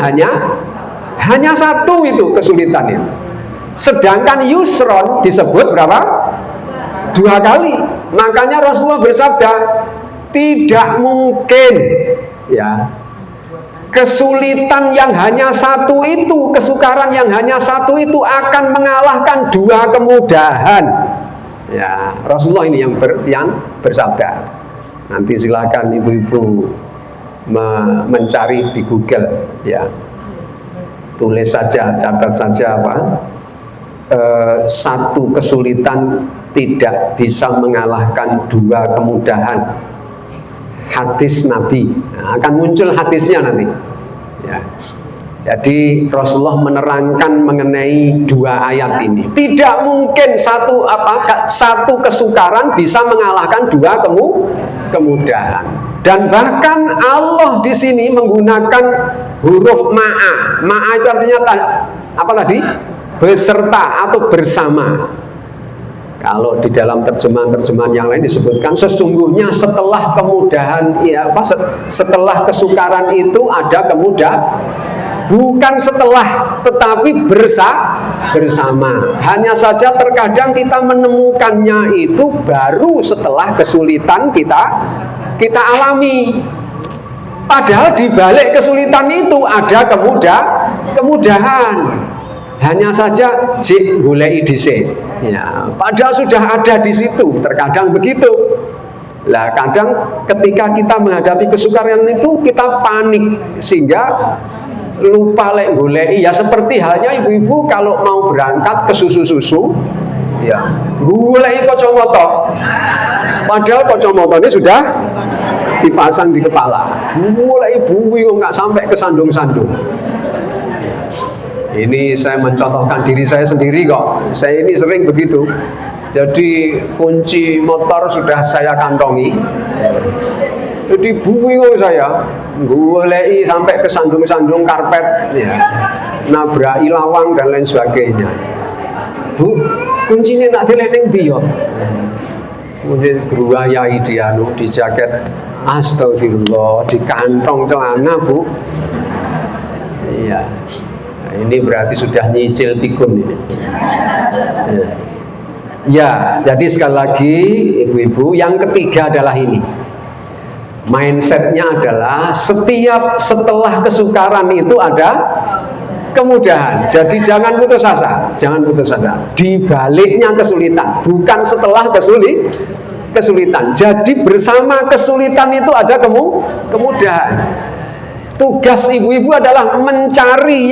hanya satu itu kesulitannya. Sedangkan yusron disebut berapa? Dua kali. Makanya Rasulullah bersabda, tidak mungkin ya kesulitan yang hanya satu itu, kesukaran yang hanya satu itu akan mengalahkan dua kemudahan. Ya, Rasulullah ini yang bersabda. Nanti silakan ibu-ibu mencari di Google ya. Tulis saja, catat saja apa? Satu kesulitan tidak bisa mengalahkan dua kemudahan. Hadis Nabi, nah, akan muncul hadisnya nanti ya. Jadi Rasulullah menerangkan mengenai dua ayat ini. Tidak mungkin satu kesukaran bisa mengalahkan dua kemudahan. Dan bahkan Allah di sini menggunakan huruf ma'a. Ma'a itu artinya apa tadi? Beserta atau bersama. Kalau di dalam terjemahan-terjemahan yang lain disebutkan sesungguhnya setelah kemudahan setelah kesukaran itu ada kemudahan. Bukan setelah, tetapi bersama. Hanya saja terkadang kita menemukannya itu baru setelah kesulitan kita alami. Padahal di balik kesulitan itu ada kemudahan. Hanya saja goleki dhisik. Ya, padahal sudah ada di situ. Terkadang begitu. Lah kadang ketika kita menghadapi kesukaran itu kita panik sehingga lupa lek goleki. Ya seperti halnya ibu-ibu kalau mau berangkat ke susu-susu ya goleki kacamata. Padahal kacamata ini sudah dipasang di kepala. Goleki buwi kok nggak sampai ke sandung-sandung. Ini saya mencontohkan diri saya sendiri kok. Saya ini sering begitu. Jadi kunci motor sudah saya kantongi. Jadi bingung saya, goleki sampai ke sandung-sandung karpet, ya, nabraki lawang dan lain sebagainya. Bu, kuncinya tak dilening dia. Kemudian beruayai dia di jaket. Astagfirullah, di kantong celana, Bu. Iya. Nah, ini berarti sudah nyicil pikun ini. Ya, jadi sekali lagi ibu-ibu, yang ketiga adalah ini. Mindsetnya adalah setelah kesukaran itu ada kemudahan. Jadi jangan putus asa, Di baliknya kesulitan, bukan setelah kesulitan. Jadi bersama kesulitan itu ada kemudahan. Tugas ibu-ibu adalah mencari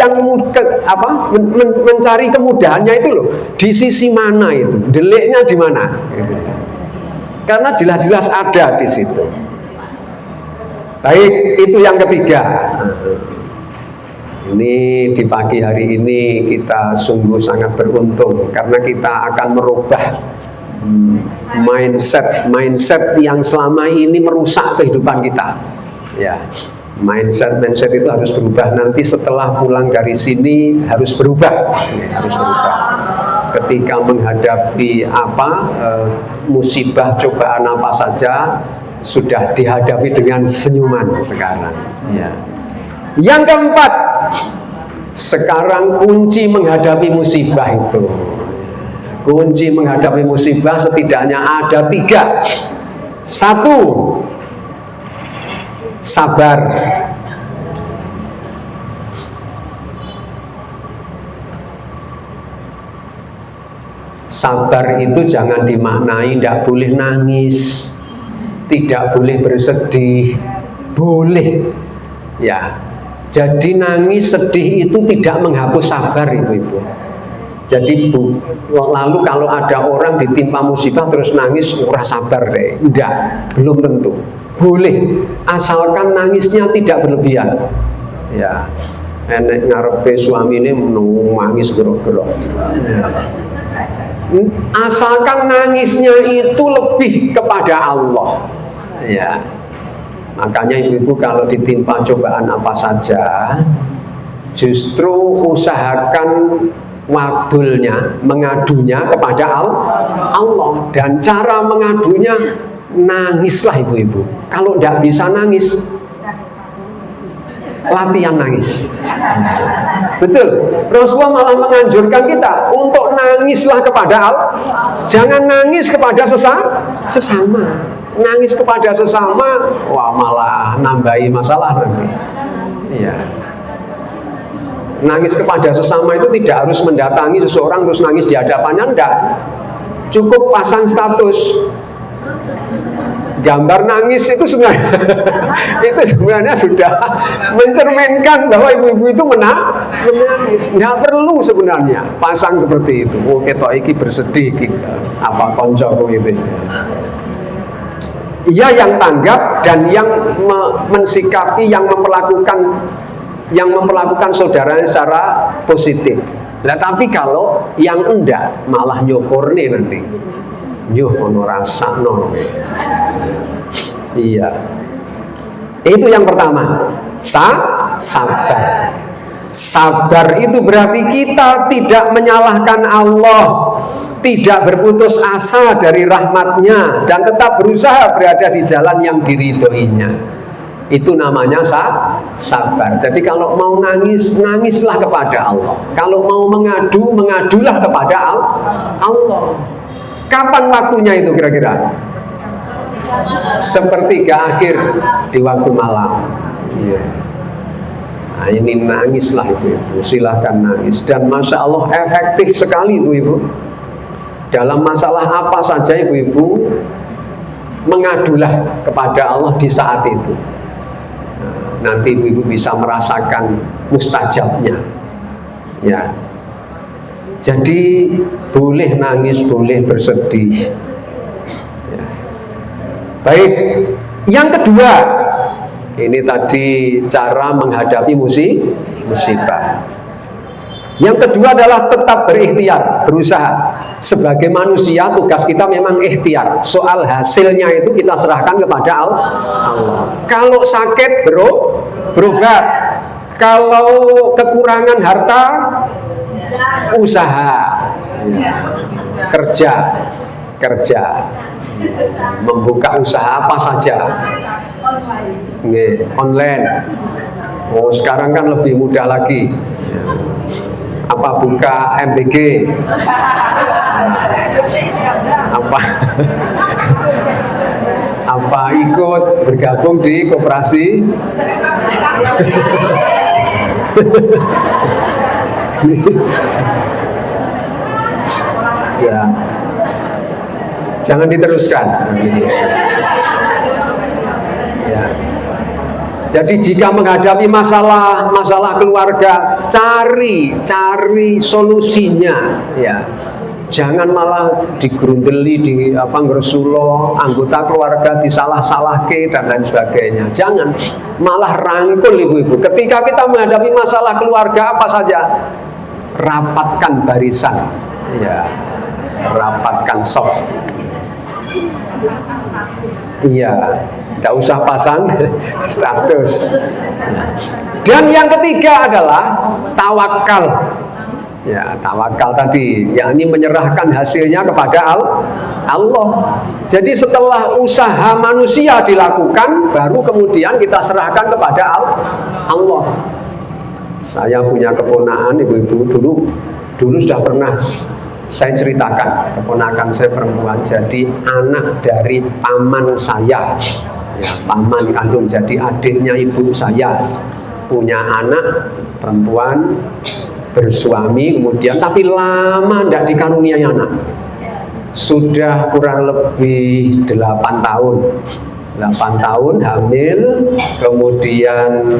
mencari kemudahannya itu loh. Di sisi mana itu? Deliknya di mana? Gitu. Karena jelas-jelas ada di situ. Baik, itu yang ketiga. Ini di pagi hari ini kita sungguh sangat beruntung karena kita akan merubah mindset yang selama ini merusak kehidupan kita. Ya. Mindset itu harus berubah. Nanti setelah pulang dari sini harus berubah. Ketika menghadapi musibah, cobaan apa saja sudah dihadapi dengan senyuman sekarang. Ya. Yang keempat, sekarang kunci menghadapi musibah itu. Kunci menghadapi musibah setidaknya ada 3. 1, sabar. Sabar itu jangan dimaknai tidak boleh nangis, tidak boleh bersedih, boleh. Ya, jadi nangis sedih itu tidak menghapus sabar, ibu-ibu. Jadi lalu kalau ada orang ditimpa musibah terus nangis, ora sabar deh. Enggak, belum tentu. Boleh, asalkan nangisnya tidak berlebihan. Ya, enek ngarepe suamine nangis gerok-gerok. Asalkan nangisnya itu lebih kepada Allah. Ya. Makanya ibu-ibu kalau ditimpa cobaan apa saja, justru usahakan wadulnya, mengadunya kepada Allah. Dan cara mengadunya, nangislah ibu-ibu. Kalau tidak bisa nangis, latihan nangis. Betul. Rasulullah malah menganjurkan kita untuk nangislah kepada Allah. Jangan nangis kepada sesama. Nangis kepada sesama, wah malah nambahi masalah nanti. Iya. Nangis kepada sesama itu tidak harus mendatangi seseorang terus nangis di hadapannya, enggak. Cukup pasang status gambar nangis itu sebenarnya sudah mencerminkan bahwa ibu-ibu itu menangis. Nggak perlu sebenarnya pasang seperti itu. Oh ketok iki bersedih apa koncoku itu. Ia yang tanggap dan yang mensikapi, yang memperlakukan saudaranya secara positif. Nah, tapi kalau yang enggak malah nyokorne nanti. Yuh ono rasakno. Iya. Itu yang pertama. Sabar. Sabar itu berarti kita tidak menyalahkan Allah, tidak berputus asa dari rahmatnya, dan tetap berusaha berada di jalan yang diridhoinya. Itu namanya sabar. Jadi kalau mau nangis, nangislah kepada Allah. Kalau mau mengadu, mengadulah kepada Allah. Kapan waktunya itu kira-kira? Sepertiga akhir di waktu malam. Iya. Nah, ini nangislah ibu-ibu, silahkan nangis. Dan Masya Allah efektif sekali ibu-ibu. Dalam masalah apa saja ibu-ibu, mengadulah kepada Allah di saat itu. Nah, nanti ibu-ibu bisa merasakan mustajabnya. Ya. Jadi boleh nangis, boleh bersedih. Ya. Baik, yang kedua, ini tadi cara menghadapi musibah. Yang kedua adalah tetap berikhtiar, berusaha. Sebagai manusia tugas kita memang ikhtiar. Soal hasilnya itu kita serahkan kepada Allah. Kalau sakit berobat. Kalau kekurangan harta, usaha. Kerja. Membuka usaha apa saja. Online. Oh, sekarang kan lebih mudah lagi. Apa buka MBG? Apa ikut bergabung di koperasi? Ya. Jangan diteruskan. Ya. Jadi jika menghadapi masalah keluarga, cari solusinya, ya. Jangan malah digerundeli, ngresulo, anggota keluarga disalah-salahke dan lain sebagainya. Jangan, malah rangkul ibu-ibu. Ketika kita menghadapi masalah keluarga apa saja, rapatkan barisan, ya, rapatkan soft. Iya, tidak usah pasang status. Dan yang ketiga adalah tawakal. Ya, tawakal tadi, yakni menyerahkan hasilnya kepada Allah. Jadi setelah usaha manusia dilakukan, baru kemudian kita serahkan kepada Allah. Saya punya keponakan ibu-ibu, dulu sudah pernah saya ceritakan, keponakan saya perempuan, jadi anak dari paman saya, ya, paman kandung, jadi adiknya ibu saya, punya anak perempuan, bersuami, kemudian tapi lama tidak dikaruniai anak, sudah kurang lebih 8 tahun 8 tahun hamil, kemudian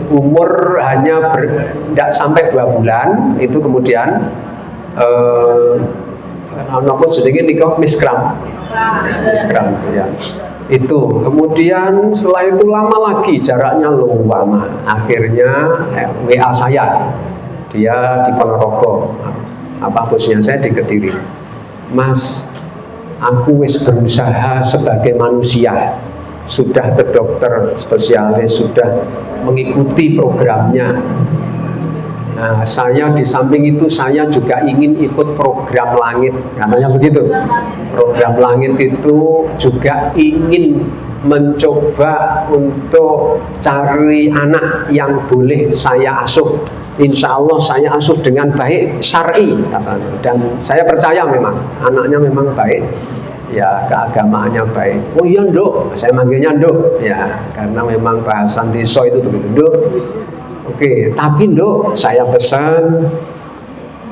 umur hanya tidak sampai 2 bulan, itu kemudian namun sedikit nikah miskram ya. Itu kemudian setelah itu lama lagi, jaraknya lama, akhirnya WA saya, dia di Ponorogo, bosnya saya di Kediri. Mas, aku wis berusaha sebagai manusia, sudah ke dokter spesialis, sudah mengikuti programnya. Nah, saya di samping itu saya juga ingin ikut program langit, katanya begitu. Program langit itu juga ingin mencoba untuk cari anak yang boleh saya asuh. Insya Allah saya asuh dengan baik, syar'i, katanya. Dan saya percaya memang anaknya memang baik, ya keagamaannya baik. Oh iya Nduk, saya manggilnya Nduk, ya karena memang bahasa desa itu begitu, Nduk. Oke, tapi Nduk, saya pesan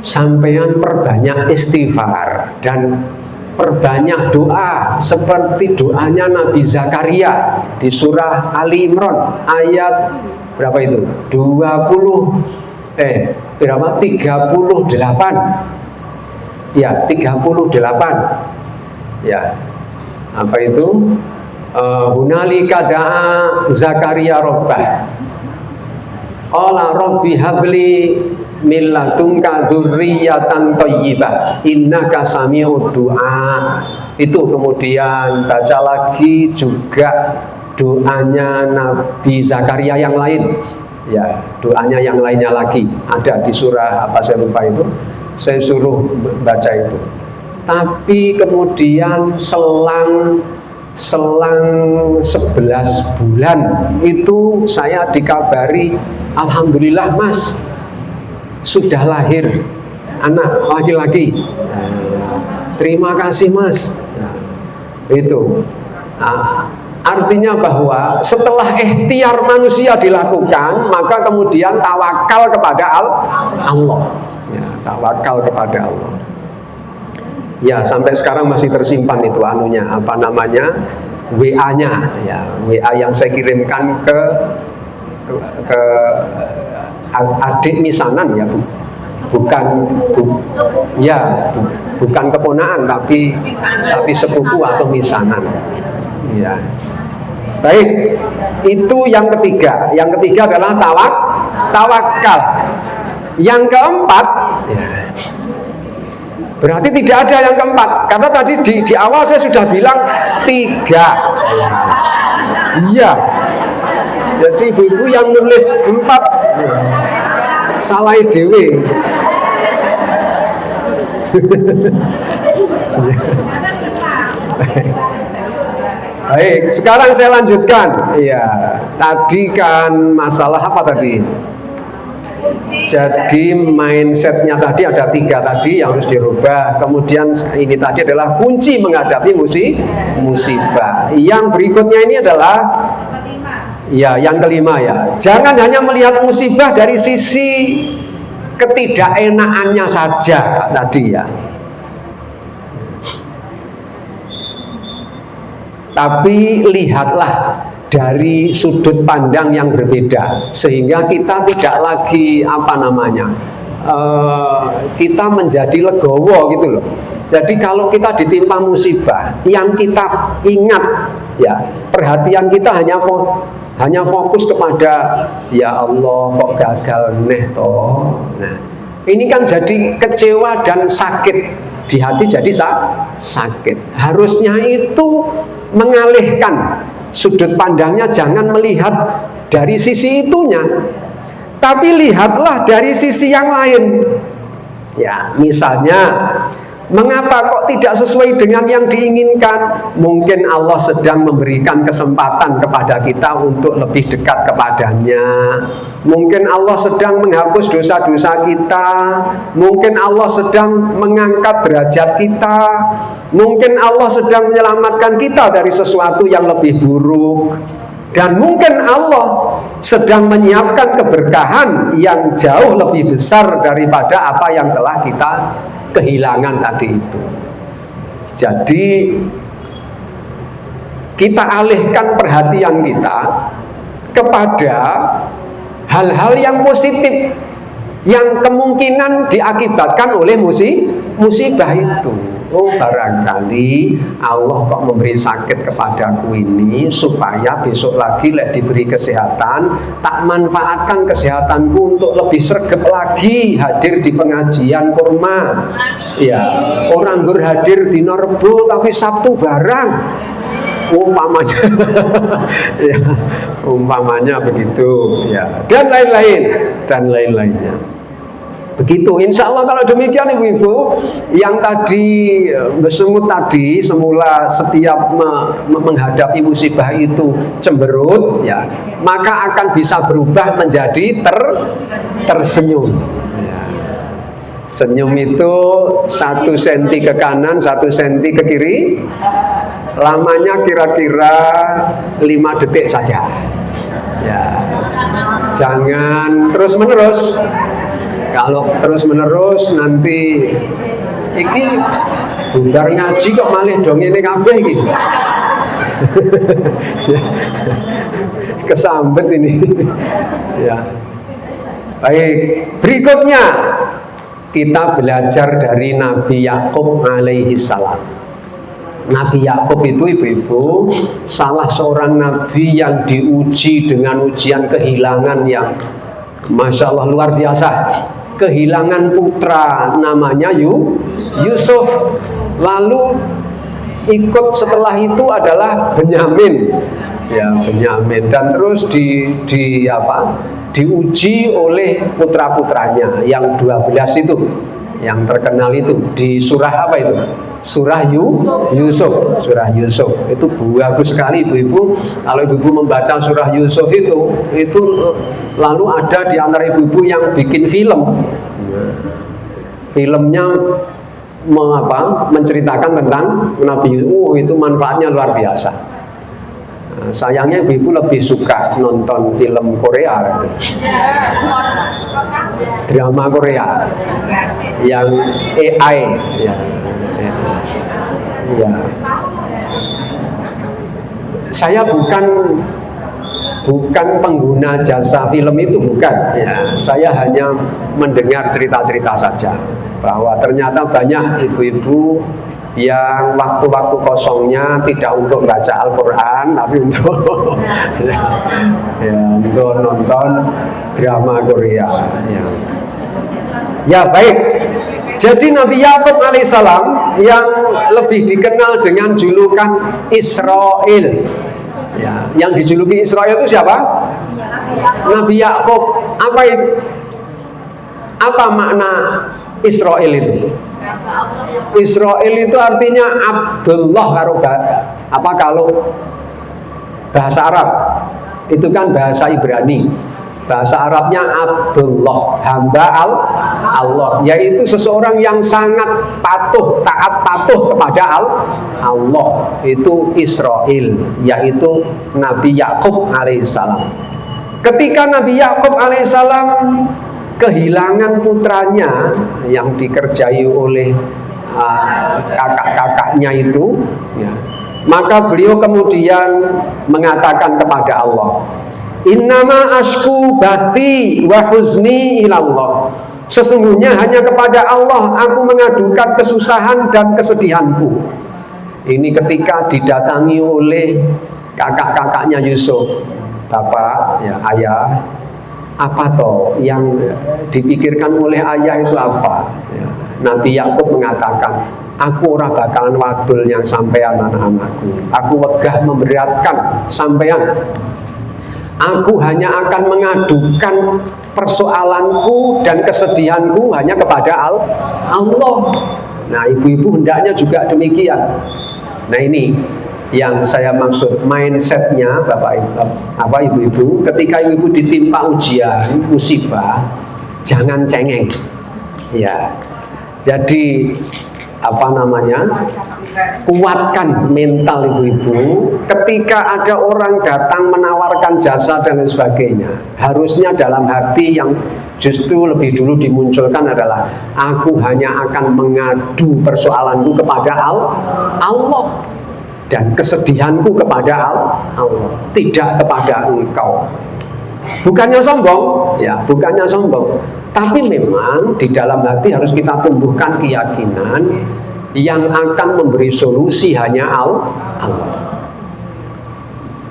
sampean perbanyak istighfar dan perbanyak doa seperti doanya Nabi Zakaria di surah Ali Imran ayat berapa itu? 38. Ya, 38. Ya. Apa itu? Hunalika da'a Zakaria rabbah. Qala rabbi habli min ladunka dzurriyyatan thayyibah innaka sami'ud du'a. Itu kemudian baca lagi juga doanya Nabi Zakaria yang lain. Ya, doanya yang lainnya lagi ada di surah apa saya lupa itu. Saya suruh baca itu. Tapi kemudian selang 11 bulan itu saya dikabari, alhamdulillah Mas, sudah lahir anak laki-laki. Terima kasih Mas. Itu artinya bahwa setelah ikhtiar manusia dilakukan, maka kemudian tawakal kepada Allah. Ya, tawakal kepada Allah. Ya, sampai sekarang masih tersimpan itu WA-nya, ya, WA yang saya kirimkan ke adik misanan, ya, bukan keponaan tapi sepupu atau misanan. Ya. Baik, itu yang ketiga. Yang ketiga adalah tawakal. Yang keempat, ya, berarti tidak ada yang keempat, karena tadi di awal saya sudah bilang 3. Iya. Jadi ibu-ibu yang nulis 4 salah dewe. Baik, sekarang saya lanjutkan. Iya, tadi kan masalah apa tadi? Jadi mindsetnya tadi ada 3 tadi yang harus dirubah. Kemudian ini tadi adalah kunci menghadapi musibah. Yang berikutnya ini adalah yang kelima ya. Jangan hanya melihat musibah dari sisi ketidakenaannya saja tadi ya. Tapi lihatlah dari sudut pandang yang berbeda, sehingga kita tidak lagi kita menjadi legowo gitu loh. Jadi kalau kita ditimpa musibah, yang kita ingat ya, perhatian kita hanya fokus kepada ya Allah kok gagal neh toh. Nah, ini kan jadi kecewa dan sakit di hati, jadi sakit. Harusnya itu mengalihkan sudut pandangnya, jangan melihat dari sisi itunya, tapi lihatlah dari sisi yang lain. Ya, misalnya, mengapa kok tidak sesuai dengan yang diinginkan? Mungkin Allah sedang memberikan kesempatan kepada kita untuk lebih dekat kepadanya. Mungkin Allah sedang menghapus dosa-dosa kita. Mungkin Allah sedang mengangkat derajat kita. Mungkin Allah sedang menyelamatkan kita dari sesuatu yang lebih buruk. Dan mungkin Allah sedang menyiapkan keberkahan yang jauh lebih besar daripada apa yang telah kita kehilangan tadi itu. Jadi kita alihkan perhatian kita kepada hal-hal yang positif yang kemungkinan diakibatkan oleh musibah itu. Oh, barangkali Allah kok memberi sakit kepadaku ini supaya besok lagi diberi kesehatan, tak manfaatkan kesehatanku untuk lebih sregep lagi hadir di pengajian kurma. Ya, orang hadir di Rebo tapi Sabtu barang. Umpamanya ya, umpamanya begitu ya, dan lain-lainnya begitu. Insya Allah kalau demikian ibu-ibu, yang tadi bersungut tadi semula setiap menghadapi musibah itu cemberut ya, maka akan bisa berubah menjadi tersenyum ya. Senyum itu 1 senti ke kanan, 1 senti ke kiri, lamanya kira-kira 5 detik saja ya. Jangan terus menerus. Kalau terus menerus nanti iki bubar ngaji kok malih dong ini kabeh iki. Kesambet ini ya. Baik, berikutnya kita belajar dari Nabi Yakub alaihi salam. Nabi Yakub itu ibu-ibu salah seorang nabi yang diuji dengan ujian kehilangan yang Masya Allah luar biasa. Kehilangan putra namanya Yusuf. Lalu ikut setelah itu adalah Benyamin. Ya, Benyamin, dan terus diuji oleh putra-putranya yang 12 itu, yang terkenal itu di surah apa itu? Surah Yusuf. Surah Yusuf itu bagus sekali ibu-ibu. Kalau ibu-ibu membaca surah Yusuf itu lalu ada di antara ibu-ibu yang bikin film. Filmnya menceritakan tentang Nabi Yusuf. Itu manfaatnya luar biasa. Nah, sayangnya ibu-ibu lebih suka nonton film Korea, drama Korea yang AI ya. Ya. Saya bukan pengguna jasa film itu, bukan ya. Saya hanya mendengar cerita-cerita saja bahwa ternyata banyak ibu-ibu yang waktu-waktu kosongnya tidak untuk baca Al-Quran tapi untuk untuk nonton drama Korea ya baik. Jadi Nabi Yakub alaihissalam yang lebih dikenal dengan julukan Israel ya, yang dijuluki Israel itu siapa? Nabi Yakub. Apa makna Israel itu? Israel itu artinya Abdullah. Kalau bahasa Arab itu kan bahasa Ibrani, bahasa Arabnya Abdullah, hamba Allah, yaitu seseorang yang sangat taat patuh kepada Allah. Itu Israel, yaitu Nabi Yakub alaihissalam. Ketika Nabi Yakub alaihissalam kehilangan putranya yang dikerjai oleh kakak-kakaknya itu ya, maka beliau kemudian mengatakan kepada Allah, innama ashku bathi wa huzni ilallah. Sesungguhnya hanya kepada Allah aku mengadukan kesusahan dan kesedihanku. Ini ketika didatangi oleh kakak-kakaknya Yusuf. Bapak, ya, ayah, apa toh yang dipikirkan oleh ayah itu apa? Ya. Nabi Yakub mengatakan, aku ora bakalan wadul yang sampean anak-anakku. Aku wegah memberatkan sampean. Aku hanya akan mengadukan persoalanku dan kesedihanku hanya kepada Allah. Nah, ibu-ibu hendaknya juga demikian. Nah, ini yang saya maksud, mindsetnya ibu-ibu, ketika ibu ditimpa ujian, musibah, jangan cengeng. Ya, jadi kuatkan mental ibu-ibu. Ketika ada orang datang menawarkan jasa dan lain sebagainya, harusnya dalam hati yang justru lebih dulu dimunculkan adalah aku hanya akan mengadu persoalanku kepada Allah dan kesedihanku kepada Allah, tidak kepada engkau. Bukannya sombong, ya, bukannya sombong, tapi memang di dalam hati harus kita tumbuhkan keyakinan yang akan memberi solusi hanya Allah.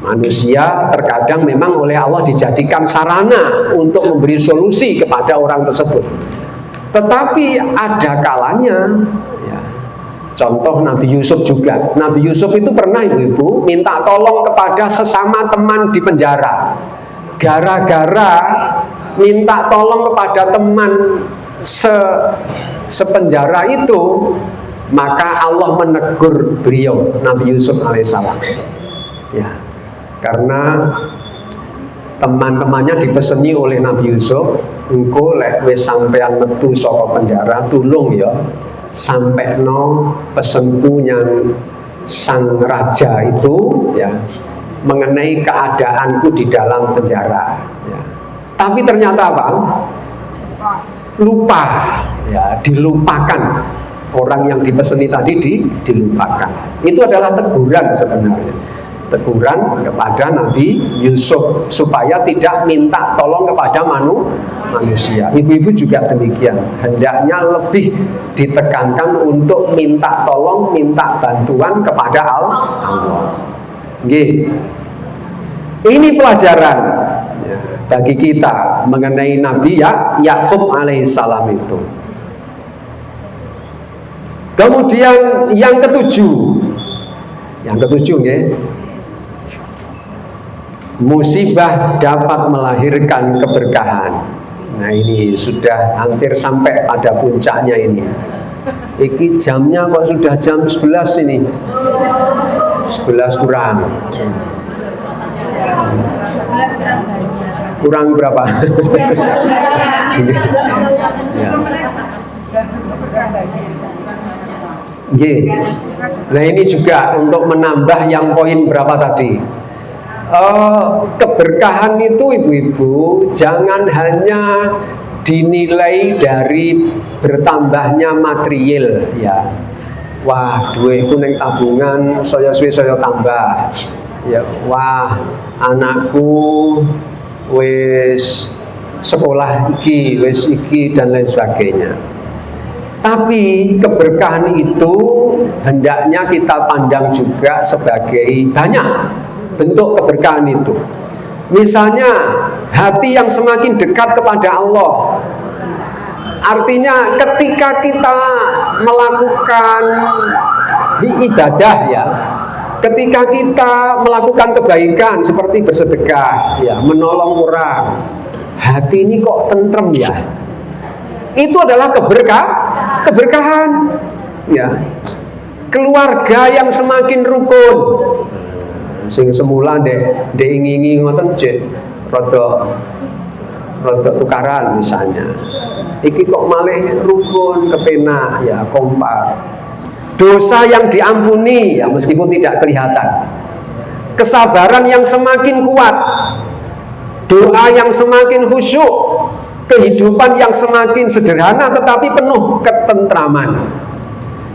Manusia terkadang memang oleh Allah dijadikan sarana untuk memberi solusi kepada orang tersebut. Tetapi ada kalanya, ya, contoh Nabi Yusuf juga. Nabi Yusuf itu pernah ibu-ibu minta tolong kepada sesama teman di penjara. Gara-gara minta tolong kepada teman sepenjara itu, maka Allah menegur beliau, Nabi Yusuf alaihissalam. Ya, karena teman-temannya dipeseni oleh Nabi Yusuf, engko lek wis sampean metu saka penjara, tulung ya sampai no pesenku yang sang raja itu, ya, mengenai keadaanku di dalam penjara, ya. Tapi ternyata apa? Lupa, ya, dilupakan. Orang yang dipeseni tadi dilupakan. Itu adalah teguran sebenarnya. Teguran kepada Nabi Yusuf supaya tidak minta tolong kepada manusia. Ibu-ibu juga demikian. Hendaknya lebih ditekankan untuk minta tolong, minta bantuan kepada Allah. Nggih. Ini pelajaran, ya, bagi kita mengenai Nabi Yakub alaihissalam itu. Kemudian yang ketujuh, ya, musibah dapat melahirkan keberkahan. Nah, ini sudah hampir sampai pada puncaknya ini. Iki jamnya kok sudah jam 11 ini. 11 kurang. Kurang berapa? Ya. Nah, ini juga untuk menambah yang poin berapa tadi? Keberkahan itu ibu-ibu jangan hanya dinilai dari bertambahnya material, ya. Wah, duitku neng tabungan saya suwe saya tambah. Ya, wah, anakku wis sekolah iki, wis iki dan lain sebagainya. Tapi keberkahan itu hendaknya kita pandang juga sebagai banyak bentuk keberkahan itu. Misalnya hati yang semakin dekat kepada Allah. Artinya ketika kita melakukan ibadah, ya, ketika kita melakukan kebaikan seperti bersedekah, ya, menolong orang, hati ini kok tentrem, ya. Itu adalah keberkahan, ya. Keluarga yang semakin rukun. Sing semula ndek ngingi ngoten cek rada tukaran misalnya. Iki kok malih rukun, kepenak, ya, kompak. Dosa yang diampuni, ya, meskipun tidak kelihatan. Kesabaran yang semakin kuat. Doa yang semakin khusyuk. Kehidupan yang semakin sederhana tetapi penuh ketentraman.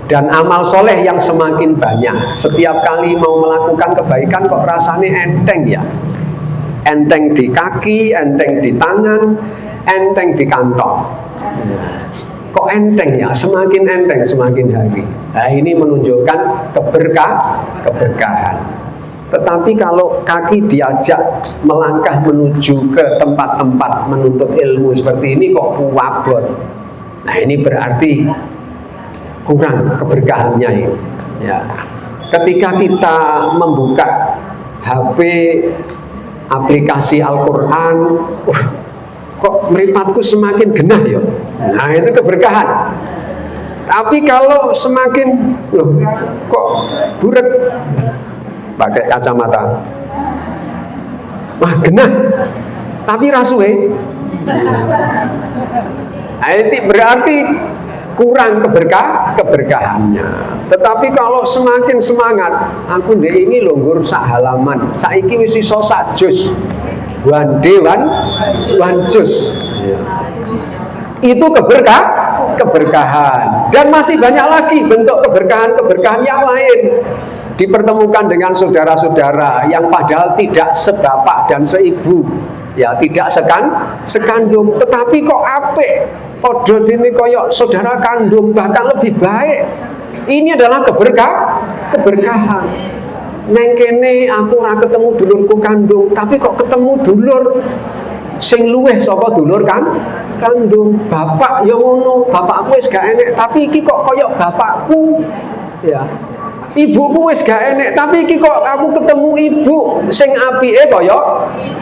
Dan amal soleh yang semakin banyak. Setiap kali mau melakukan kebaikan kok rasanya enteng, ya. Enteng di kaki, enteng di tangan, enteng di kantong. Kok enteng, ya, semakin enteng semakin hari. Nah, ini menunjukkan keberkahan. Tetapi kalau kaki diajak melangkah menuju ke tempat-tempat menuntut ilmu seperti ini kok wabot. Nah, ini berarti kurang keberkahannya ini. Ya. Ketika kita membuka HP aplikasi Al-Quran, kok meripatku semakin genah, ya. Nah, itu keberkahan. Tapi kalau semakin kok buret, pakai kacamata, wah genah, tapi rasuwe, nah, itu berarti kurang keberkahannya. Tetapi kalau semakin semangat, aku ndek ini longgur sak halaman, saiki wis iso sak juz, one day one juz. Ya. Itu keberkahan. Dan masih banyak lagi bentuk keberkahan yang lain. Dipertemukan dengan saudara-saudara yang padahal tidak sebapak dan seibu, ya tidak sekandung, tetapi kok apik, podot ini koyok saudara kandung, bahkan lebih baik. Ini adalah keberkahan. Neng kene aku ora ketemu dulurku kandung, tapi kok ketemu dulur sing luweh saka dulur kandung. Bapak ya ngono, bapakku wis gak enek, tapi iki kok koyok bapakku, ya. Ibuku wis gak enek, tapi iki kok aku ketemu ibu sing apike kaya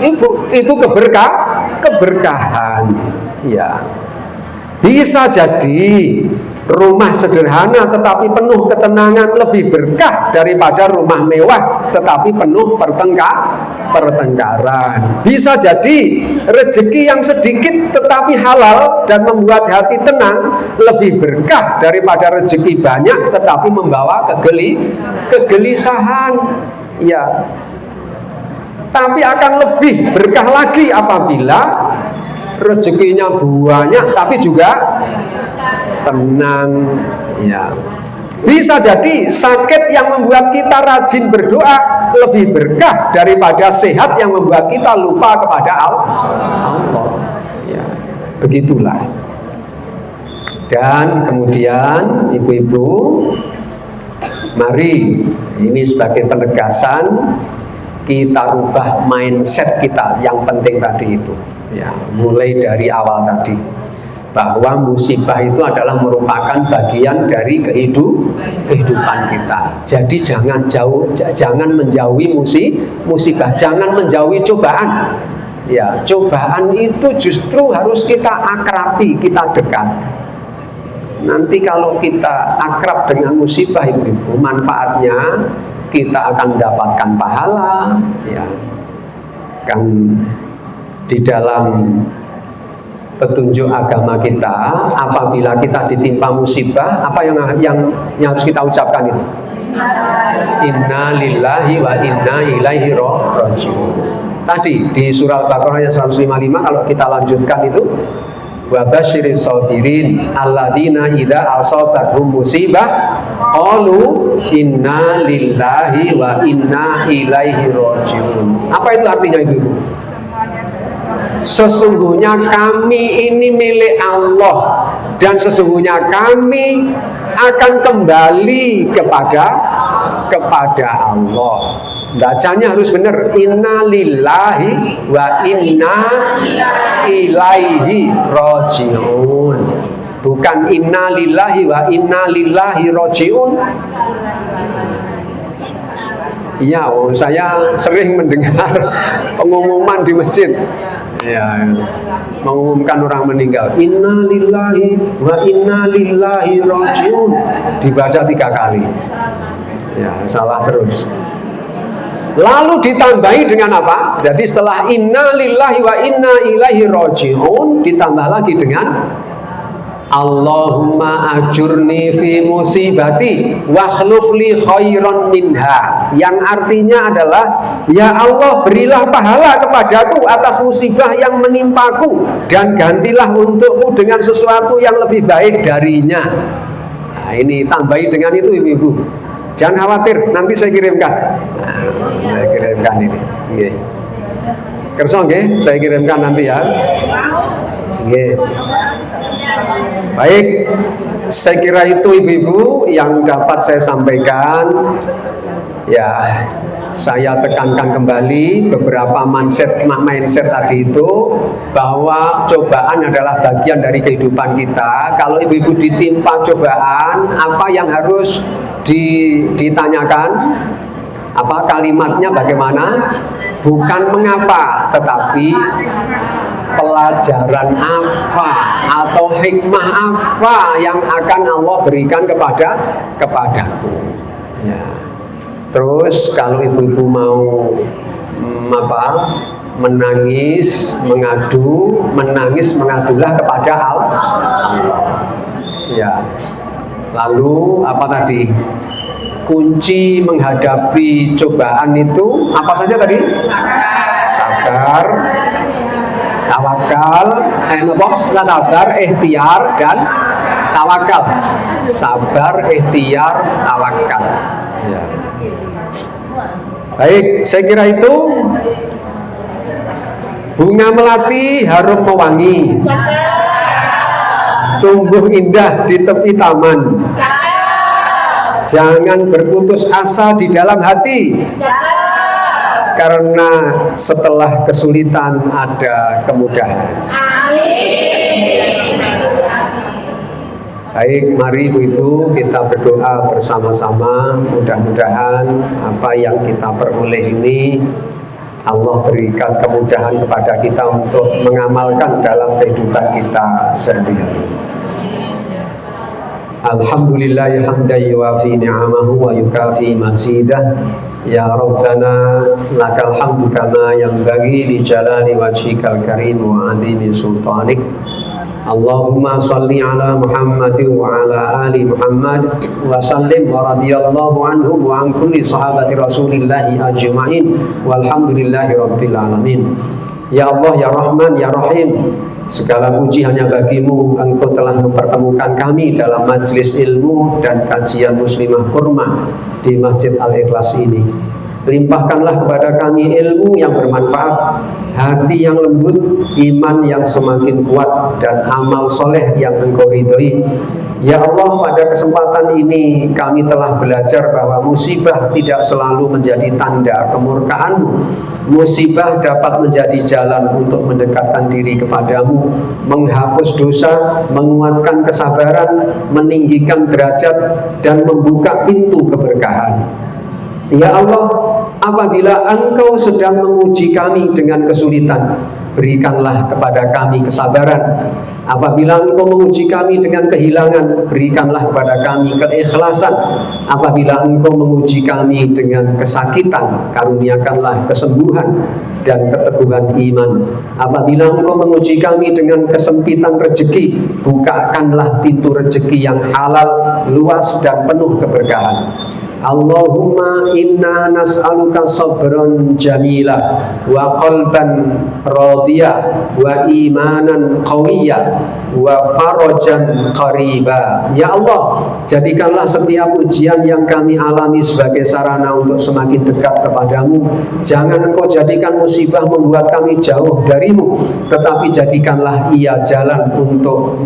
ibu. Itu keberkahan. Ya. Bisa jadi rumah sederhana tetapi penuh ketenangan lebih berkah daripada rumah mewah tetapi penuh pertengkaran. Bisa jadi rezeki yang sedikit tetapi halal dan membuat hati tenang lebih berkah daripada rezeki banyak tetapi membawa kegelisahan. Ya. Tapi akan lebih berkah lagi apabila rezekinya banyak tapi juga tenang. Ya. Bisa jadi sakit yang membuat kita rajin berdoa lebih berkah daripada sehat yang membuat kita lupa kepada Allah. Ya. Begitulah. Dan kemudian ibu-ibu, mari ini sebagai penegasan kita rubah mindset kita yang penting tadi itu. Ya, mulai dari awal tadi bahwa musibah itu adalah merupakan bagian dari kehidupan kita. Jadi jangan menjauhi musibah, jangan menjauhi cobaan. Ya, cobaan itu justru harus kita akrabi, kita dekat. Nanti kalau kita akrab dengan musibah ibu-ibu, manfaatnya kita akan mendapatkan pahala. Ya, kan di dalam petunjuk agama kita, apabila kita ditimpa musibah, apa yang harus kita ucapkan itu? Inna lillahi wa inna ilaihi raji'un. Tadi di surah Al-Baqarah ayat 155 kalau kita lanjutkan itu, wa basyiris sabirin alladzina idza asabathum musibah qalu inna lillahi wa inna ilaihi raji'un. Apa itu artinya Ibu? Sesungguhnya kami ini milik Allah dan sesungguhnya kami akan kembali kepada Allah. Bacanya harus benar, inna lillahi wa inna ilaihi raji'un, bukan inna lillahi wa inna lillahi raji'un. Iya, saya sering mendengar pengumuman di masjid, ya, mengumumkan orang meninggal, inna lillahi wa inna lillahi raji'un, dibaca 3 kali. Ya, salah terus. Lalu ditambahi dengan apa? Jadi setelah inna lillahi wa inna ilaihi raji'un ditambah lagi dengan Allahumma ajurni fi musibati wa khlufli khairan minha, yang artinya adalah ya Allah berilah pahala kepadaku atas musibah yang menimpaku dan gantilah untukku dengan sesuatu yang lebih baik darinya. Nah, ini tambahi dengan itu ibu-ibu. Jangan khawatir, nanti saya kirimkan. Saya kirimkan ini. Nggih. Kersa nggih, saya kirimkan nanti ya. Nggih. Baik, saya kira itu ibu-ibu yang dapat saya sampaikan. Ya, saya tekankan kembali beberapa mindset tadi itu, bahwa cobaan adalah bagian dari kehidupan kita. Kalau ibu-ibu ditimpa cobaan, apa yang harus ditanyakan? Apa kalimatnya bagaimana? Bukan mengapa, tetapi pelajaran apa atau hikmah apa yang akan Allah berikan kepadaku. Ya. Terus kalau ibu-ibu mau menangis, mengadulah kepada Allah. Ya. Lalu apa tadi? Kunci menghadapi cobaan itu apa saja tadi? Sabar, tawakal, sabar, ikhtiar dan tawakal. Sabar, ikhtiar, tawakal. Ya. Baik, saya kira itu bunga melati harum mewangi, tumbuh indah di tepi taman. Jangan berputus asa di dalam hati, karena setelah kesulitan ada kemudahan. Baik, mari Ibu-ibu kita berdoa bersama-sama. Mudah-mudahan apa yang kita peroleh ini Allah berikan kemudahan kepada kita untuk mengamalkan dalam kehidupan kita sehari-hari. Alhamdulillah hamdan yuwafi ni'amahu wa yukafi mazidah. Ya Rabbana lakal hamdu kama yanbaghi li jalali wajhikal karim wa 'azimi sultanik. Allahumma salli ala Muhammad wa ala ali Muhammad wa sallim wa radiyallahu anhum wa an kulli sahabati Rasulillahi ajma'in walhamdulillahi rabbil alamin. Ya Allah, ya Rahman, ya Rahim, segala puji hanya bagimu. Engkau telah mempertemukan kami dalam majelis ilmu dan kajian Muslimah Kurma di Masjid Al-Ikhlas ini. Limpahkanlah kepada kami ilmu yang bermanfaat, hati yang lembut, iman yang semakin kuat, dan amal soleh yang Engkau ridhoi. Ya Allah, pada kesempatan ini kami telah belajar bahwa musibah tidak selalu menjadi tanda kemurkaan-Mu. Musibah dapat menjadi jalan untuk mendekatkan diri kepadamu, menghapus dosa, menguatkan kesabaran, meninggikan derajat, dan membuka pintu keberkahan. Ya Allah, apabila Engkau sedang menguji kami dengan kesulitan, berikanlah kepada kami kesabaran. Apabila Engkau menguji kami dengan kehilangan, berikanlah kepada kami keikhlasan. Apabila Engkau menguji kami dengan kesakitan, karuniakanlah kesembuhan dan keteguhan iman. Apabila Engkau menguji kami dengan kesempitan rezeki, bukakanlah pintu rezeki yang halal, luas, dan penuh keberkahan. Allahumma inna nas'aluka sabran jamila wa qalban radiya wa imanan qawiyya wa farajan qariba. Ya Allah, jadikanlah setiap ujian yang kami alami sebagai sarana untuk semakin dekat kepadamu. Jangan Engkau jadikan musibah membuat kami jauh darimu, tetapi jadikanlah ia jalan untuk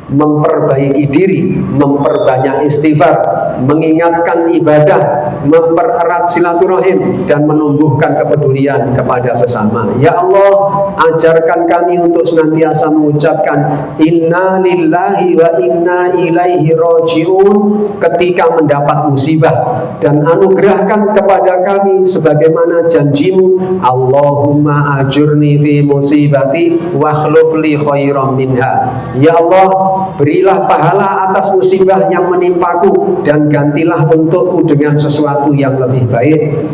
memperbaiki diri, memperbanyak istighfar, mengingatkan ibadah, mempererat silaturahim, dan menumbuhkan kepedulian kepada sesama. Ya Allah, ajarkan kami untuk senantiasa mengucapkan inna lillahi wa inna ilaihi raji'un ketika mendapat musibah, dan anugerahkan kepada kami sebagaimana janjimu, Allahumma ajurni fi musibati wa akhluf li khairan minha. Ya Allah, berilah pahala atas musibah yang menimpaku dan gantilah untukku dengan sesuatu yang lebih baik.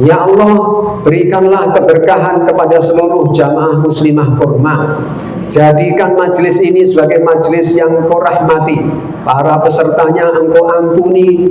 Ya Allah, berikanlah keberkahan kepada seluruh jamaah muslimah Kurma. Jadikan majelis ini sebagai majelis yang Engkau rahmati. Para pesertanya Engkau ampuni,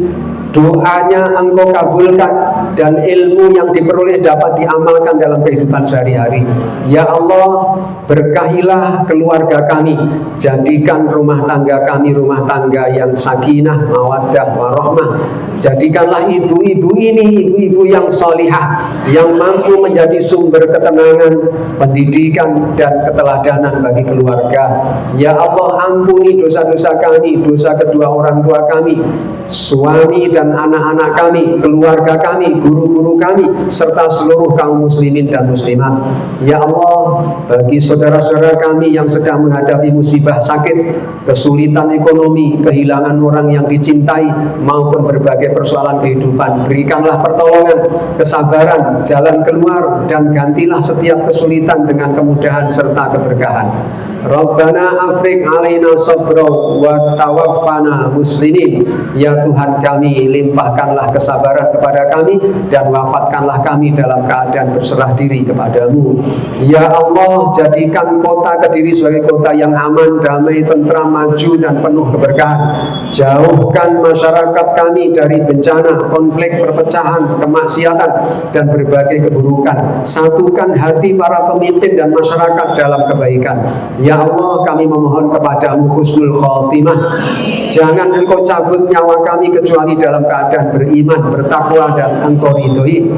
doanya Engkau kabulkan, dan ilmu yang diperoleh dapat diamalkan dalam kehidupan sehari-hari. Ya Allah, berkahilah keluarga kami. Jadikan rumah tangga kami rumah tangga yang sakinah, mawaddah, warahmah. Jadikanlah ibu-ibu ini ibu-ibu yang salihah, yang mampu menjadi sumber ketenangan, pendidikan, dan keteladanan bagi keluarga. Ya Allah, ampuni dosa-dosa kami, dosa kedua orang tua kami, suami dan anak-anak kami, keluarga kami, guru-guru kami, serta seluruh kaum muslimin dan muslimat. Ya Allah, bagi saudara-saudara kami yang sedang menghadapi musibah sakit, kesulitan ekonomi, kehilangan orang yang dicintai, maupun berbagai persoalan kehidupan, berikanlah pertolongan, kesabaran, jalan keluar, dan gantilah setiap kesulitan dengan kemudahan serta keberkahan. Rabbana afrik alaina sabra wa tawaffana muslimin. Ya Tuhan kami, limpahkanlah kesabaran kepada kami dan wafatkanlah kami dalam keadaan berserah diri kepadamu. Ya Allah, jadikan kota Kediri sebagai kota yang aman, damai, tentram, maju dan penuh keberkahan. Jauhkan masyarakat kami dari bencana, konflik, perpecahan, kemaksiatan dan berbagai keburukan. Satukan hati para pemimpin dan masyarakat dalam kebaikan. Ya Allah, kami memohon kepadamu husnul khotimah. Jangan engkau cabut nyawa kami kecuali dalam keadaan beriman, bertakwa dan engkau ridhoi.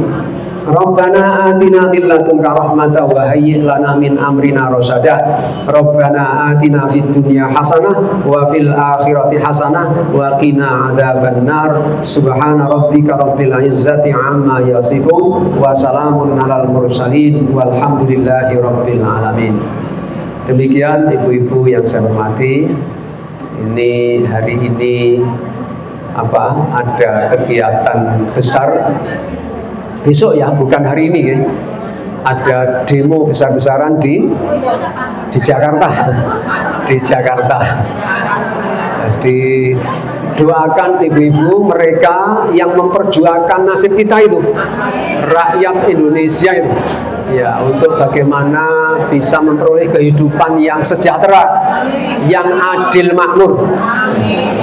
Rabbana atina min ladunka rahmatan wa hayyi' lana min amrina rasyada. Rabbana atina fid dunya hasanah wa fil akhirati hasanah wa qina adzabannar. Subhana rabbika rabbil izzati amma yasifun wa salamun alal mursalin walhamdulillahi rabbil alamin. Demikian ibu-ibu yang saya hormati, ini hari ini ada kegiatan besar. Besok ya, bukan hari ini ya. Ada demo besar-besaran di Jakarta. Di Jakarta. Jadi doakan ibu-ibu mereka yang memperjuangkan nasib kita itu, rakyat Indonesia itu, ya, untuk bagaimana bisa memperoleh kehidupan yang sejahtera, yang adil makmur.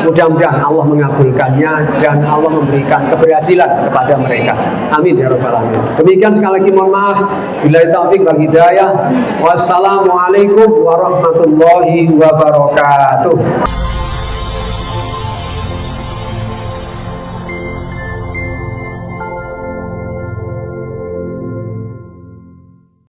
Mudah-mudahan Allah mengabulkannya dan Allah memberikan keberhasilan kepada mereka. Amin ya rabbal alamin. Demikian, sekali lagi mohon maaf. Billahi taufik wal hidayah. Wassalamualaikum warahmatullahi wabarakatuh.